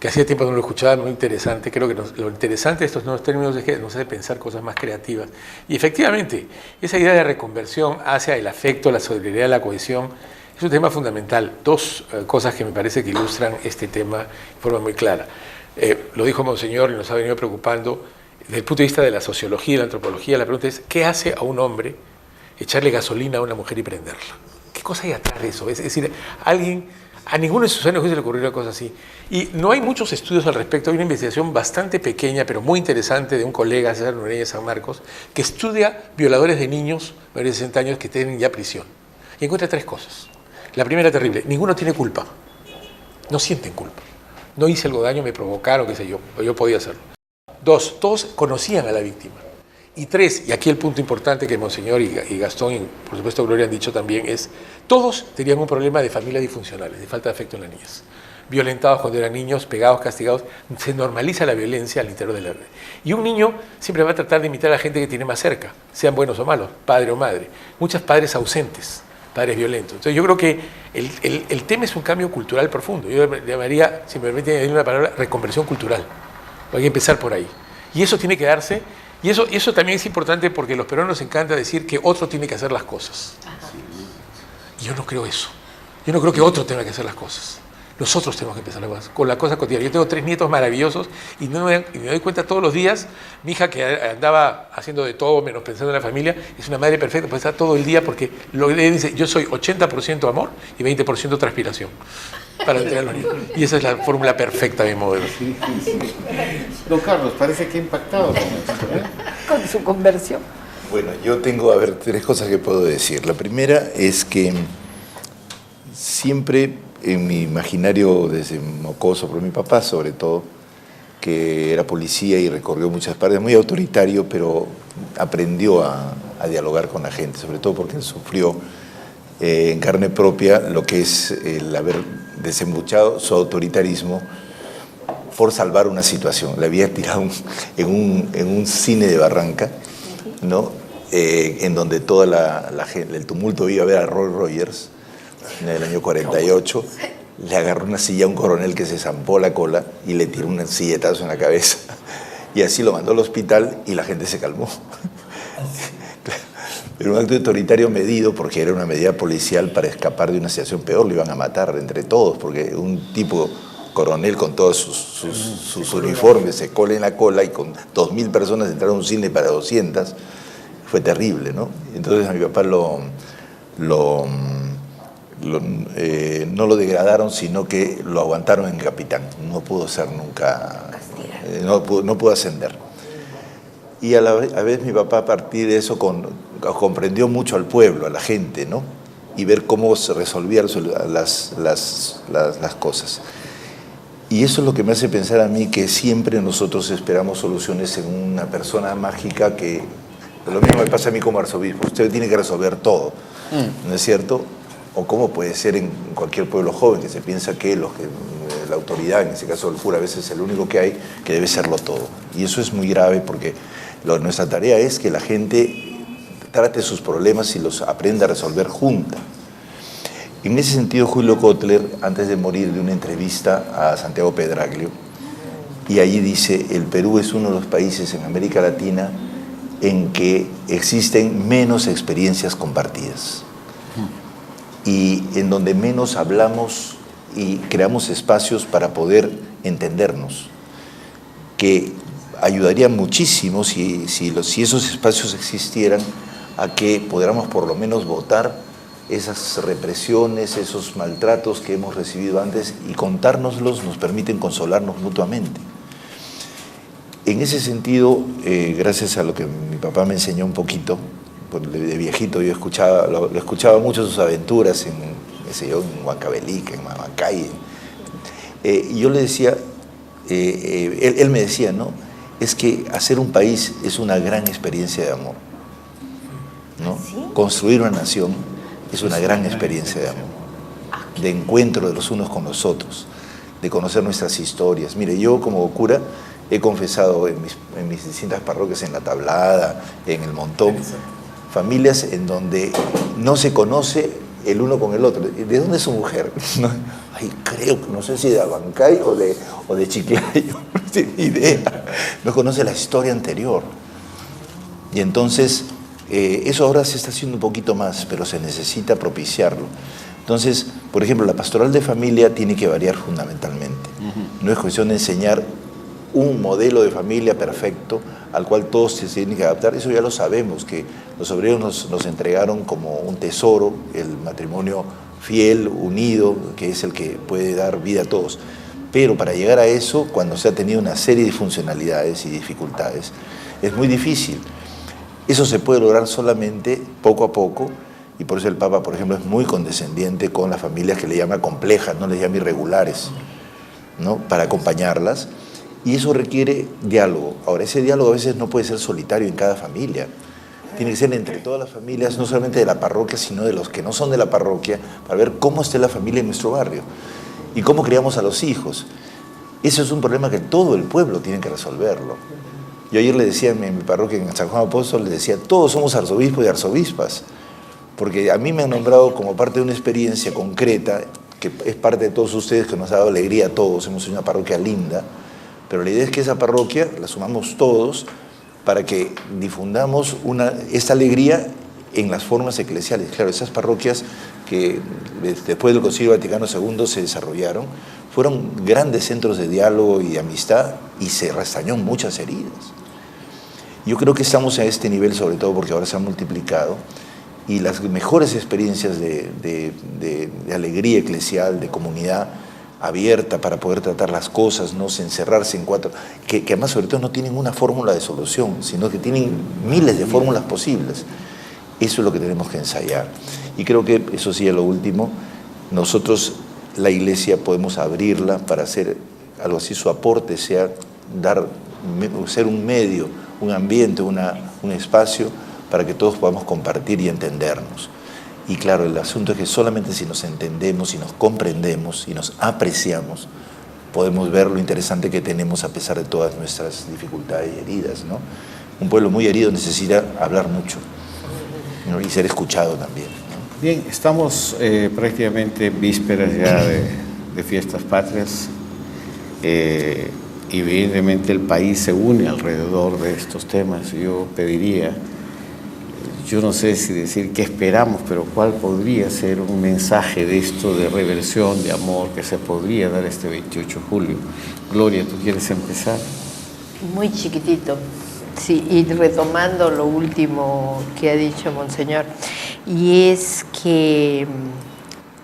que hacía tiempo no lo escuchaba, muy interesante. Creo que lo interesante de estos nuevos términos es que nos hace pensar cosas más creativas. Y efectivamente, esa idea de reconversión hacia el afecto, la solidaridad, la cohesión, es un tema fundamental. Dos cosas que me parece que ilustran este tema de forma muy clara. Lo dijo Monseñor y nos ha venido preocupando. Desde el punto de vista de la sociología y la antropología, la pregunta es, ¿qué hace a un hombre echarle gasolina a una mujer y prenderla? ¿Qué cosa hay atrás de eso? Es decir, a ninguno de sus años se le ocurrió una cosa así. Y no hay muchos estudios al respecto. Hay una investigación bastante pequeña, pero muy interesante, de un colega, César Nureña de San Marcos, que estudia violadores de niños mayores de 60 años que tienen ya prisión. Y encuentra 3 cosas. La primera, terrible: ninguno tiene culpa. No sienten culpa. No hice algo de daño, me provocaron, qué sé yo, o yo podía hacerlo. 2, todos conocían a la víctima. Y 3, y aquí el punto importante que Monseñor y Gastón y por supuesto Gloria han dicho también, es todos tenían un problema de familias disfuncionales, de falta de afecto en las niñas. Violentados cuando eran niños, pegados, castigados. Se normaliza la violencia al interior de la red. Y un niño siempre va a tratar de imitar a la gente que tiene más cerca, sean buenos o malos, padre o madre. Muchos padres ausentes, padres violentos. Entonces yo creo que el tema es un cambio cultural profundo. Yo llamaría, si me permiten añadir una palabra, reconversión cultural. Hay que empezar por ahí. Y eso tiene que darse. Y eso también es importante porque a los peruanos nos encanta decir que otro tiene que hacer las cosas. Y yo no creo eso. Yo no creo que otro tenga que hacer las cosas. Nosotros tenemos que empezar con la cosa cotidiana. Yo tengo 3 nietos maravillosos y me doy cuenta todos los días. Mi hija, que andaba haciendo de todo menos pensando en la familia, es una madre perfecta, pues está todo el día porque lo que dice, yo soy 80% amor y 20% transpiración para entregar a los niños. Y esa es la fórmula perfecta de mi modelo. Sí. Don Carlos, parece que ha impactado con esto, ¿eh? Con su conversión. Bueno, yo tengo, a ver, 3 cosas que puedo decir. La primera es que siempre en mi imaginario, desde mocoso, por mi papá sobre todo, que era policía y recorrió muchas partes, muy autoritario, pero aprendió a dialogar con la gente, sobre todo porque él sufrió en carne propia lo que es el haber desembuchado su autoritarismo por salvar una situación. Le había tirado en un cine de Barranca, ¿no? En donde toda la gente, el tumulto iba a ver a Roy Rogers en el año 48, le agarró una silla a un coronel que se zampó la cola y le tiró un silletazo en la cabeza. Y así lo mandó al hospital y la gente se calmó. Pero un acto autoritario medido, porque era una medida policial para escapar de una situación peor, lo iban a matar entre todos, porque un tipo coronel con todos sus uniformes se cola en la cola y con 2.000 personas entraron a un cine para 200, fue terrible, ¿no? Entonces a mi papá no lo degradaron, sino que lo aguantaron en capitán. No pudo ser nunca, no pudo ascender. Y a la vez mi papá, a partir de eso, comprendió mucho al pueblo, a la gente, ¿no? Y ver cómo se resolvían las cosas. Y eso es lo que me hace pensar a mí que siempre nosotros esperamos soluciones en una persona mágica que... Lo mismo me pasa a mí como arzobispo. Usted tiene que resolver todo, ¿no es cierto? O cómo puede ser en cualquier pueblo joven, que se piensa que la autoridad, en ese caso el cura, a veces es el único que hay, que debe serlo todo. Y eso es muy grave porque nuestra tarea es que la gente trate sus problemas y los aprenda a resolver junta. En ese sentido, Julio Kotler, antes de morir, de una entrevista a Santiago Pedraglio, y allí dice, el Perú es uno de los países en América Latina en que existen menos experiencias compartidas y en donde menos hablamos y creamos espacios para poder entendernos, que ayudaría muchísimo si esos espacios existieran a que podamos por lo menos votar esas represiones, esos maltratos que hemos recibido antes y contárnoslos nos permiten consolarnos mutuamente. En ese sentido, gracias a lo que mi papá me enseñó un poquito, de viejito yo lo escuchaba mucho sus aventuras en Huancavelica, en Mamacay. Y yo le decía, él me decía, ¿no? Es que hacer un país es una gran experiencia de amor, ¿no? ¿Sí? Construir una nación es una gran experiencia de amor, de encuentro de los unos con los otros, de conocer nuestras historias. Mire, yo como cura he confesado en mis distintas parroquias, en La Tablada, en El Montón, familias en donde no se conoce el uno con el otro. ¿De dónde es su mujer? No, ay, creo, no sé si de Abancay o de Chiclayo, no tiene idea. No conoce la historia anterior. Y entonces, eso ahora se está haciendo un poquito más, pero se necesita propiciarlo. Entonces, por ejemplo, la pastoral de familia tiene que variar fundamentalmente. No es cuestión de enseñar un modelo de familia perfecto al cual todos se tienen que adaptar. Eso ya lo sabemos, que los obreros nos entregaron como un tesoro, el matrimonio fiel, unido, que es el que puede dar vida a todos. Pero para llegar a eso, cuando se ha tenido una serie de funcionalidades y dificultades, es muy difícil. Eso se puede lograr solamente poco a poco, y por eso el Papa, por ejemplo, es muy condescendiente con las familias que le llama complejas, no les llama irregulares, ¿no? Para acompañarlas. Y eso requiere diálogo. Ahora, ese diálogo a veces no puede ser solitario en cada familia. Tiene que ser entre todas las familias, no solamente de la parroquia, sino de los que no son de la parroquia, para ver cómo está la familia en nuestro barrio y cómo criamos a los hijos. Eso es un problema que todo el pueblo tiene que resolverlo. Yo ayer le decía en mi parroquia, en San Juan Apóstol, le decía, todos somos arzobispos y arzobispas, porque a mí me han nombrado como parte de una experiencia concreta, que es parte de todos ustedes, que nos ha dado alegría a todos, hemos sido una parroquia linda, pero la idea es que esa parroquia la sumamos todos para que difundamos esta alegría en las formas eclesiales. Claro, esas parroquias que después del Concilio Vaticano II se desarrollaron, fueron grandes centros de diálogo y de amistad y se restañó muchas heridas. Yo creo que estamos a este nivel, sobre todo porque ahora se han multiplicado, y las mejores experiencias de alegría eclesial, de comunidad, abierta para poder tratar las cosas, no encerrarse en cuatro, que además sobre todo no tienen una fórmula de solución, sino que tienen miles de fórmulas posibles. Eso es lo que tenemos que ensayar. Y creo que, eso sí es lo último, nosotros, la Iglesia, podemos abrirla para hacer algo así, su aporte sea ser un medio, un ambiente, un espacio para que todos podamos compartir y entendernos. Y claro, el asunto es que solamente si nos entendemos, si nos comprendemos y nos apreciamos, podemos ver lo interesante que tenemos a pesar de todas nuestras dificultades y heridas, ¿no? Un pueblo muy herido necesita hablar mucho, ¿no? Y ser escuchado también, ¿no? Bien, estamos prácticamente en vísperas ya de fiestas patrias. Y evidentemente el país se une alrededor de estos temas. Yo pediría, yo no sé si decir qué esperamos, pero cuál podría ser un mensaje de esto, de reversión, de amor, que se podría dar este 28 de julio. Gloria, ¿tú quieres empezar? Muy chiquitito, sí, y retomando lo último que ha dicho Monseñor, y es que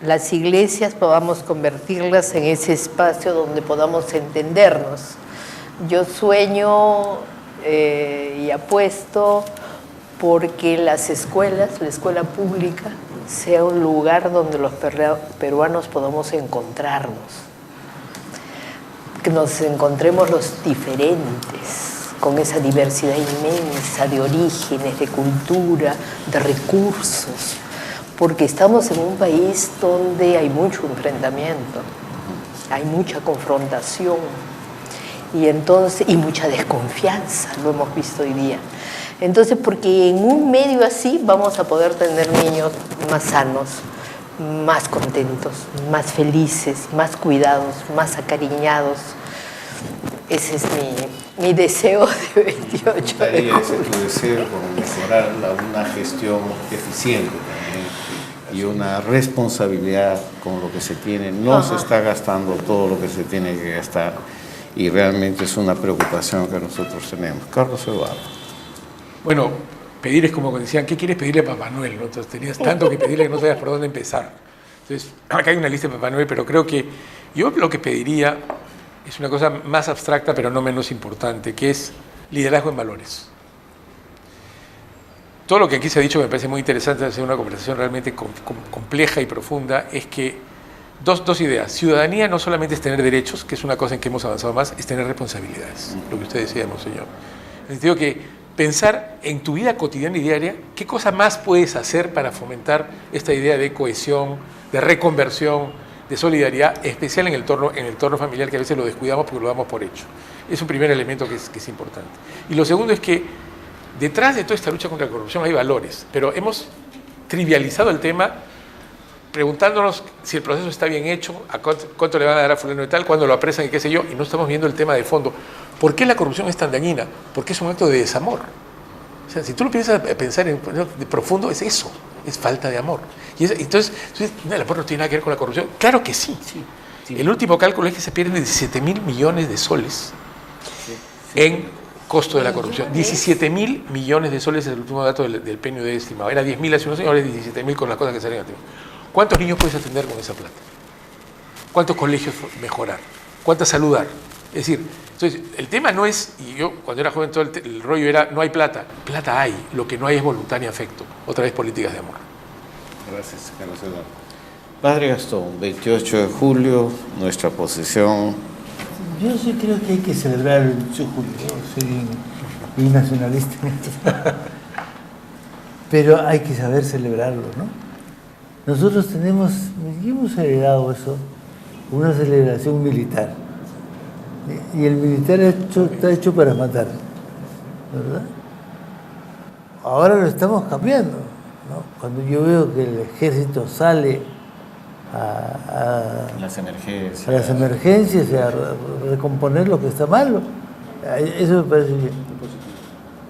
las iglesias podamos convertirlas en ese espacio donde podamos entendernos. Yo sueño y apuesto porque las escuelas, la escuela pública, sea un lugar donde los peruanos podamos encontrarnos, que nos encontremos los diferentes, con esa diversidad inmensa de orígenes, de cultura, de recursos, porque estamos en un país donde hay mucho enfrentamiento, hay mucha confrontación y mucha desconfianza, lo hemos visto hoy día. Entonces, porque en un medio así vamos a poder tener niños más sanos, más contentos, más felices, más cuidados, más acariñados. Ese es mi deseo de 28 de julio. Ese es tu deseo, con mejorar una gestión eficiente también y una responsabilidad con lo que se tiene. No se está gastando todo lo que se tiene que gastar y realmente es una preocupación que nosotros tenemos. Carlos Eduardo. Bueno, pedir es como decían, ¿qué quieres pedirle a Papá Noel? ¿No? Entonces tenías tanto que pedirle que no sabías por dónde empezar. Entonces, acá hay una lista de Papá Noel, pero creo que yo lo que pediría es una cosa más abstracta, pero no menos importante, que es liderazgo en valores. Todo lo que aquí se ha dicho me parece muy interesante, hacer una conversación realmente compleja y profunda, es que dos ideas. Ciudadanía no solamente es tener derechos, que es una cosa en que hemos avanzado más, es tener responsabilidades, lo que usted decía, Monseñor. En el sentido que pensar en tu vida cotidiana y diaria, qué cosa más puedes hacer para fomentar esta idea de cohesión, de reconversión, de solidaridad, especial en el entorno familiar, que a veces lo descuidamos porque lo damos por hecho. Es un primer elemento que es importante. Y lo segundo es que detrás de toda esta lucha contra la corrupción hay valores, pero hemos trivializado el tema preguntándonos si el proceso está bien hecho, a cuánto le van a dar a fulano y tal, cuándo lo apresan y qué sé yo, y no estamos viendo el tema de fondo. ¿Por qué la corrupción es tan dañina? Porque es un acto de desamor. O sea, si tú lo piensas a pensar de profundo, es eso, es falta de amor. Entonces, el amor no tiene nada que ver con la corrupción. Claro que sí. El último cálculo es que se pierden 17.000 millones de soles en costo de la corrupción. 17.000 millones de soles es el último dato del PNUD estimado. Era 10.000 hace unos años, ahora es 17.000 con las cosas que salen a tiempo. ¿Cuántos niños puedes atender con esa plata? ¿Cuántos colegios mejorar? ¿Cuánta salud dar? Es decir, entonces, el tema no es, y yo cuando era joven todo el rollo era, no hay plata. Plata hay, lo que no hay es voluntad ni afecto. Otra vez políticas de amor. Gracias, Carlos Eduardo. Padre Gastón, 28 de julio, nuestra posición. Yo sí creo que hay que celebrar el 28 de julio. Yo soy un nacionalista en esto. Pero hay que saber celebrarlo, ¿no? Nosotros hemos heredado eso, una celebración militar. Y el militar está hecho para matar, ¿verdad? Ahora lo estamos cambiando, ¿no? Cuando yo veo que el ejército sale a las emergencias y a recomponer lo que está malo, eso me parece bien.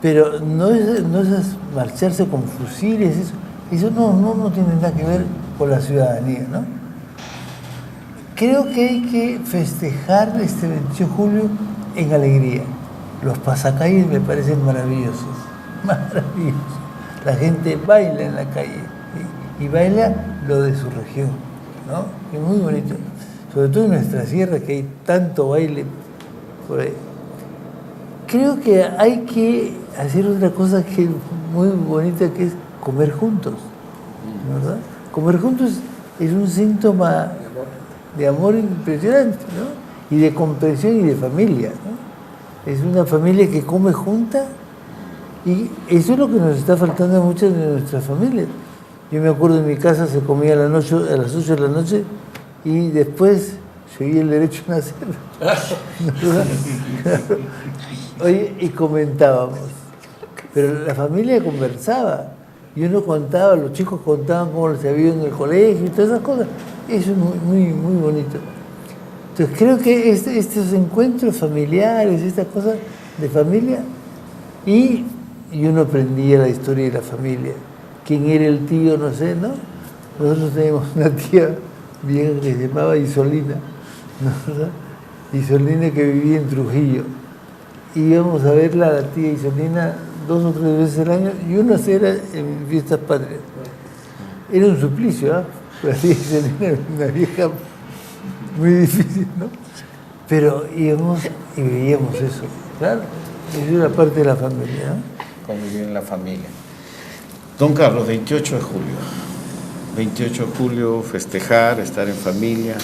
Pero no es marcharse con fusiles, eso no tiene nada que ver con la ciudadanía, ¿no? Creo que hay que festejar este 28 de julio en alegría. Los pasacalles me parecen maravillosos, maravillosos. La gente baila en la calle y baila lo de su región, ¿no? Es muy bonito. sobre todo en nuestra sierra, que hay tanto baile por ahí. Creo que hay que hacer otra cosa que es muy bonita, que es comer juntos, ¿verdad? Comer juntos es un síntoma de amor impresionante, ¿no? Y de comprensión y de familia, ¿no? Es una familia que come junta, y eso es lo que nos está faltando a muchas de nuestras familias. Yo me acuerdo, en mi casa se comía a las 8 de la noche y después seguía el derecho a nacer. Oye, y comentábamos. Pero la familia conversaba. Y uno contaba, los chicos contaban cómo les había ido en el colegio y todas esas cosas. Eso es muy, muy bonito. Entonces creo que estos encuentros familiares, estas cosas de familia, y uno aprendía la historia de la familia. Quién era el tío, no sé, ¿no? Nosotros teníamos una tía vieja que se llamaba Isolina, ¿no? Isolina, que vivía en Trujillo. Y íbamos a verla, a la tía Isolina, 2 o 3 veces al año, y una era en Fiestas Patrias. Era un suplicio, ¿ah? La tía Isolina era una vieja muy difícil, ¿no? Pero íbamos y veíamos eso, claro. Eso era parte de la familia, ¿no? Convivir en la familia. Don Carlos, 28 de julio. 28 de julio, festejar, estar en familia,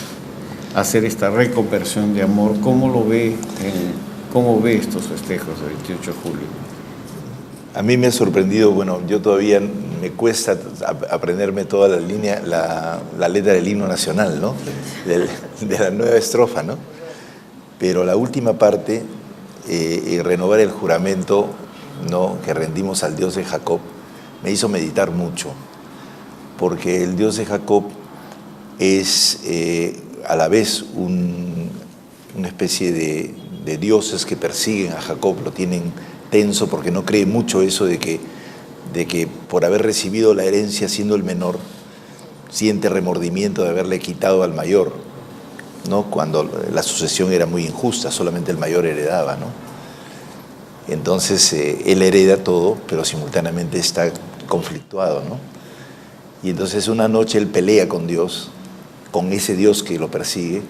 hacer esta reconversión de amor. ¿Cómo lo ve? ¿Cómo ve estos festejos del 28 de julio? A mí me ha sorprendido, bueno, yo todavía me cuesta aprenderme toda la línea, la letra del himno nacional, ¿no? De la nueva estrofa, ¿no? Pero la última parte, renovar el juramento, ¿no?, que rendimos al Dios de Jacob, me hizo meditar mucho, porque el Dios de Jacob es a la vez una especie de dioses que persiguen a Jacob, lo tienen tenso porque no cree mucho eso de que por haber recibido la herencia siendo el menor, siente remordimiento de haberle quitado al mayor, ¿no?, cuando la sucesión era muy injusta, solamente el mayor heredaba, ¿no? Entonces él hereda todo, pero simultáneamente está conflictuado, ¿no? Y entonces una noche él pelea con Dios, con ese Dios que lo persigue,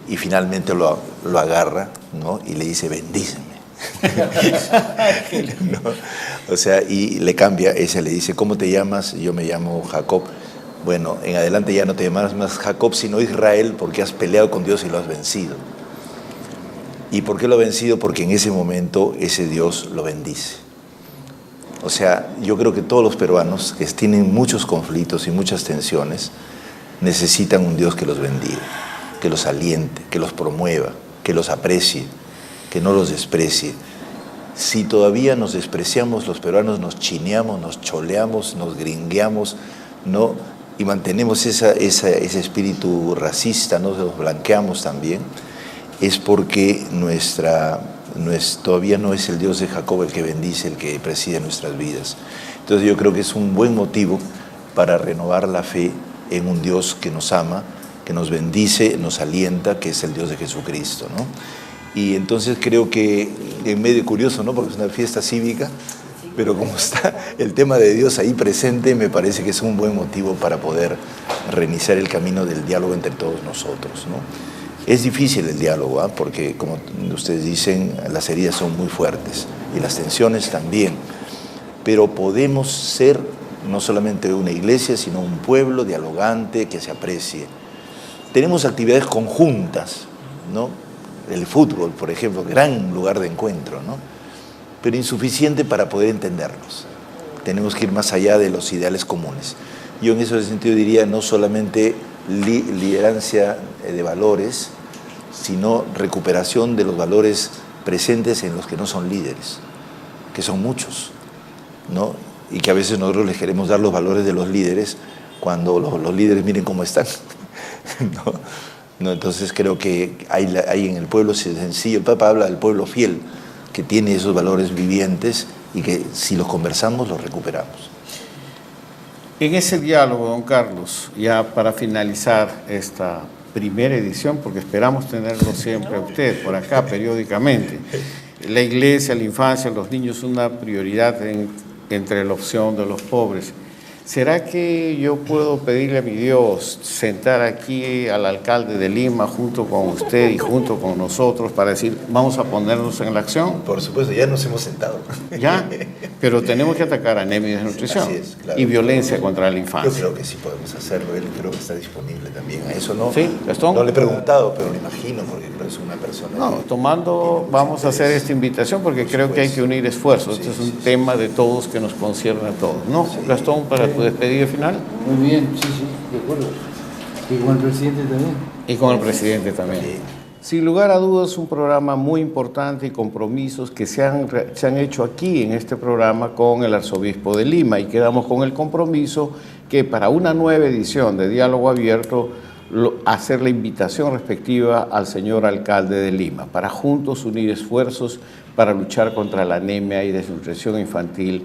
y finalmente lo agarra, ¿no?, y le dice, bendíceme. ¿No? O sea, y le cambia, ese le dice, ¿cómo te llamas? Yo me llamo Jacob. Bueno, en adelante ya no te llamas más Jacob, sino Israel, porque has peleado con Dios y lo has vencido. ¿Y por qué lo ha vencido? Porque en ese momento ese Dios lo bendice. O sea, yo creo que todos los peruanos que tienen muchos conflictos y muchas tensiones necesitan un Dios que los bendiga, que los aliente, que los promueva, que los aprecie, que no los desprecie. Si todavía nos despreciamos, los peruanos nos chineamos, nos choleamos, nos gringueamos, ¿no?, y mantenemos ese espíritu racista, ¿no?, nos blanqueamos también, es porque todavía no es el Dios de Jacob el que bendice, el que preside nuestras vidas. Entonces yo creo que es un buen motivo para renovar la fe en un Dios que nos ama, que nos bendice, nos alienta, que es el Dios de Jesucristo, ¿no? Y entonces creo que, en medio curioso, ¿no?, porque es una fiesta cívica, pero como está el tema de Dios ahí presente, me parece que es un buen motivo para poder reiniciar el camino del diálogo entre todos nosotros, ¿no? Es difícil el diálogo, ¿eh?, porque, como ustedes dicen, las heridas son muy fuertes y las tensiones también, pero podemos ser no solamente una iglesia, sino un pueblo dialogante que se aprecie. Tenemos actividades conjuntas, ¿no? El fútbol, por ejemplo, gran lugar de encuentro, ¿no?, pero insuficiente para poder entendernos. Tenemos que ir más allá de los ideales comunes. Yo en ese sentido diría no solamente liderancia de valores, sino recuperación de los valores presentes en los que no son líderes, que son muchos, ¿no?, y que a veces nosotros les queremos dar los valores de los líderes cuando los líderes miren cómo están. ¿No? Entonces creo que hay en el pueblo sencillo, el Papa habla del pueblo fiel, que tiene esos valores vivientes y que si los conversamos los recuperamos. En ese diálogo, don Carlos, ya para finalizar esta primera edición, porque esperamos tenerlo siempre a usted por acá periódicamente, la iglesia, la infancia, los niños, una prioridad entre la opción de los pobres. ¿Será que yo puedo pedirle a mi Dios sentar aquí al alcalde de Lima junto con usted y junto con nosotros para decir, vamos a ponernos en la acción? Por supuesto, ya nos hemos sentado. Ya, pero tenemos que atacar anemia y desnutrición. Así es, claro. Y violencia contra la infancia. Yo creo que sí podemos hacerlo, él creo que está disponible también a eso, ¿no? Sí, Gastón. No le he preguntado, pero lo imagino, porque creo que es una persona... No, tomando, vamos a hacer esta invitación porque creo que hay que unir esfuerzos. Este es un tema de todos que nos concierne a todos, ¿no? Gastón, para tu despedida final. Muy bien, sí, de acuerdo. Y con el presidente también. Y con el presidente también. Sin lugar a dudas, un programa muy importante y compromisos que se han hecho aquí en este programa con el arzobispo de Lima, y quedamos con el compromiso que para una nueva edición de Diálogo Abierto hacer la invitación respectiva al señor alcalde de Lima para juntos unir esfuerzos para luchar contra la anemia y desnutrición infantil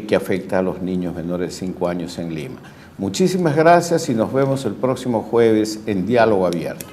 que afecta a los niños menores de 5 años en Lima. Muchísimas gracias y nos vemos el próximo jueves en Diálogo Abierto.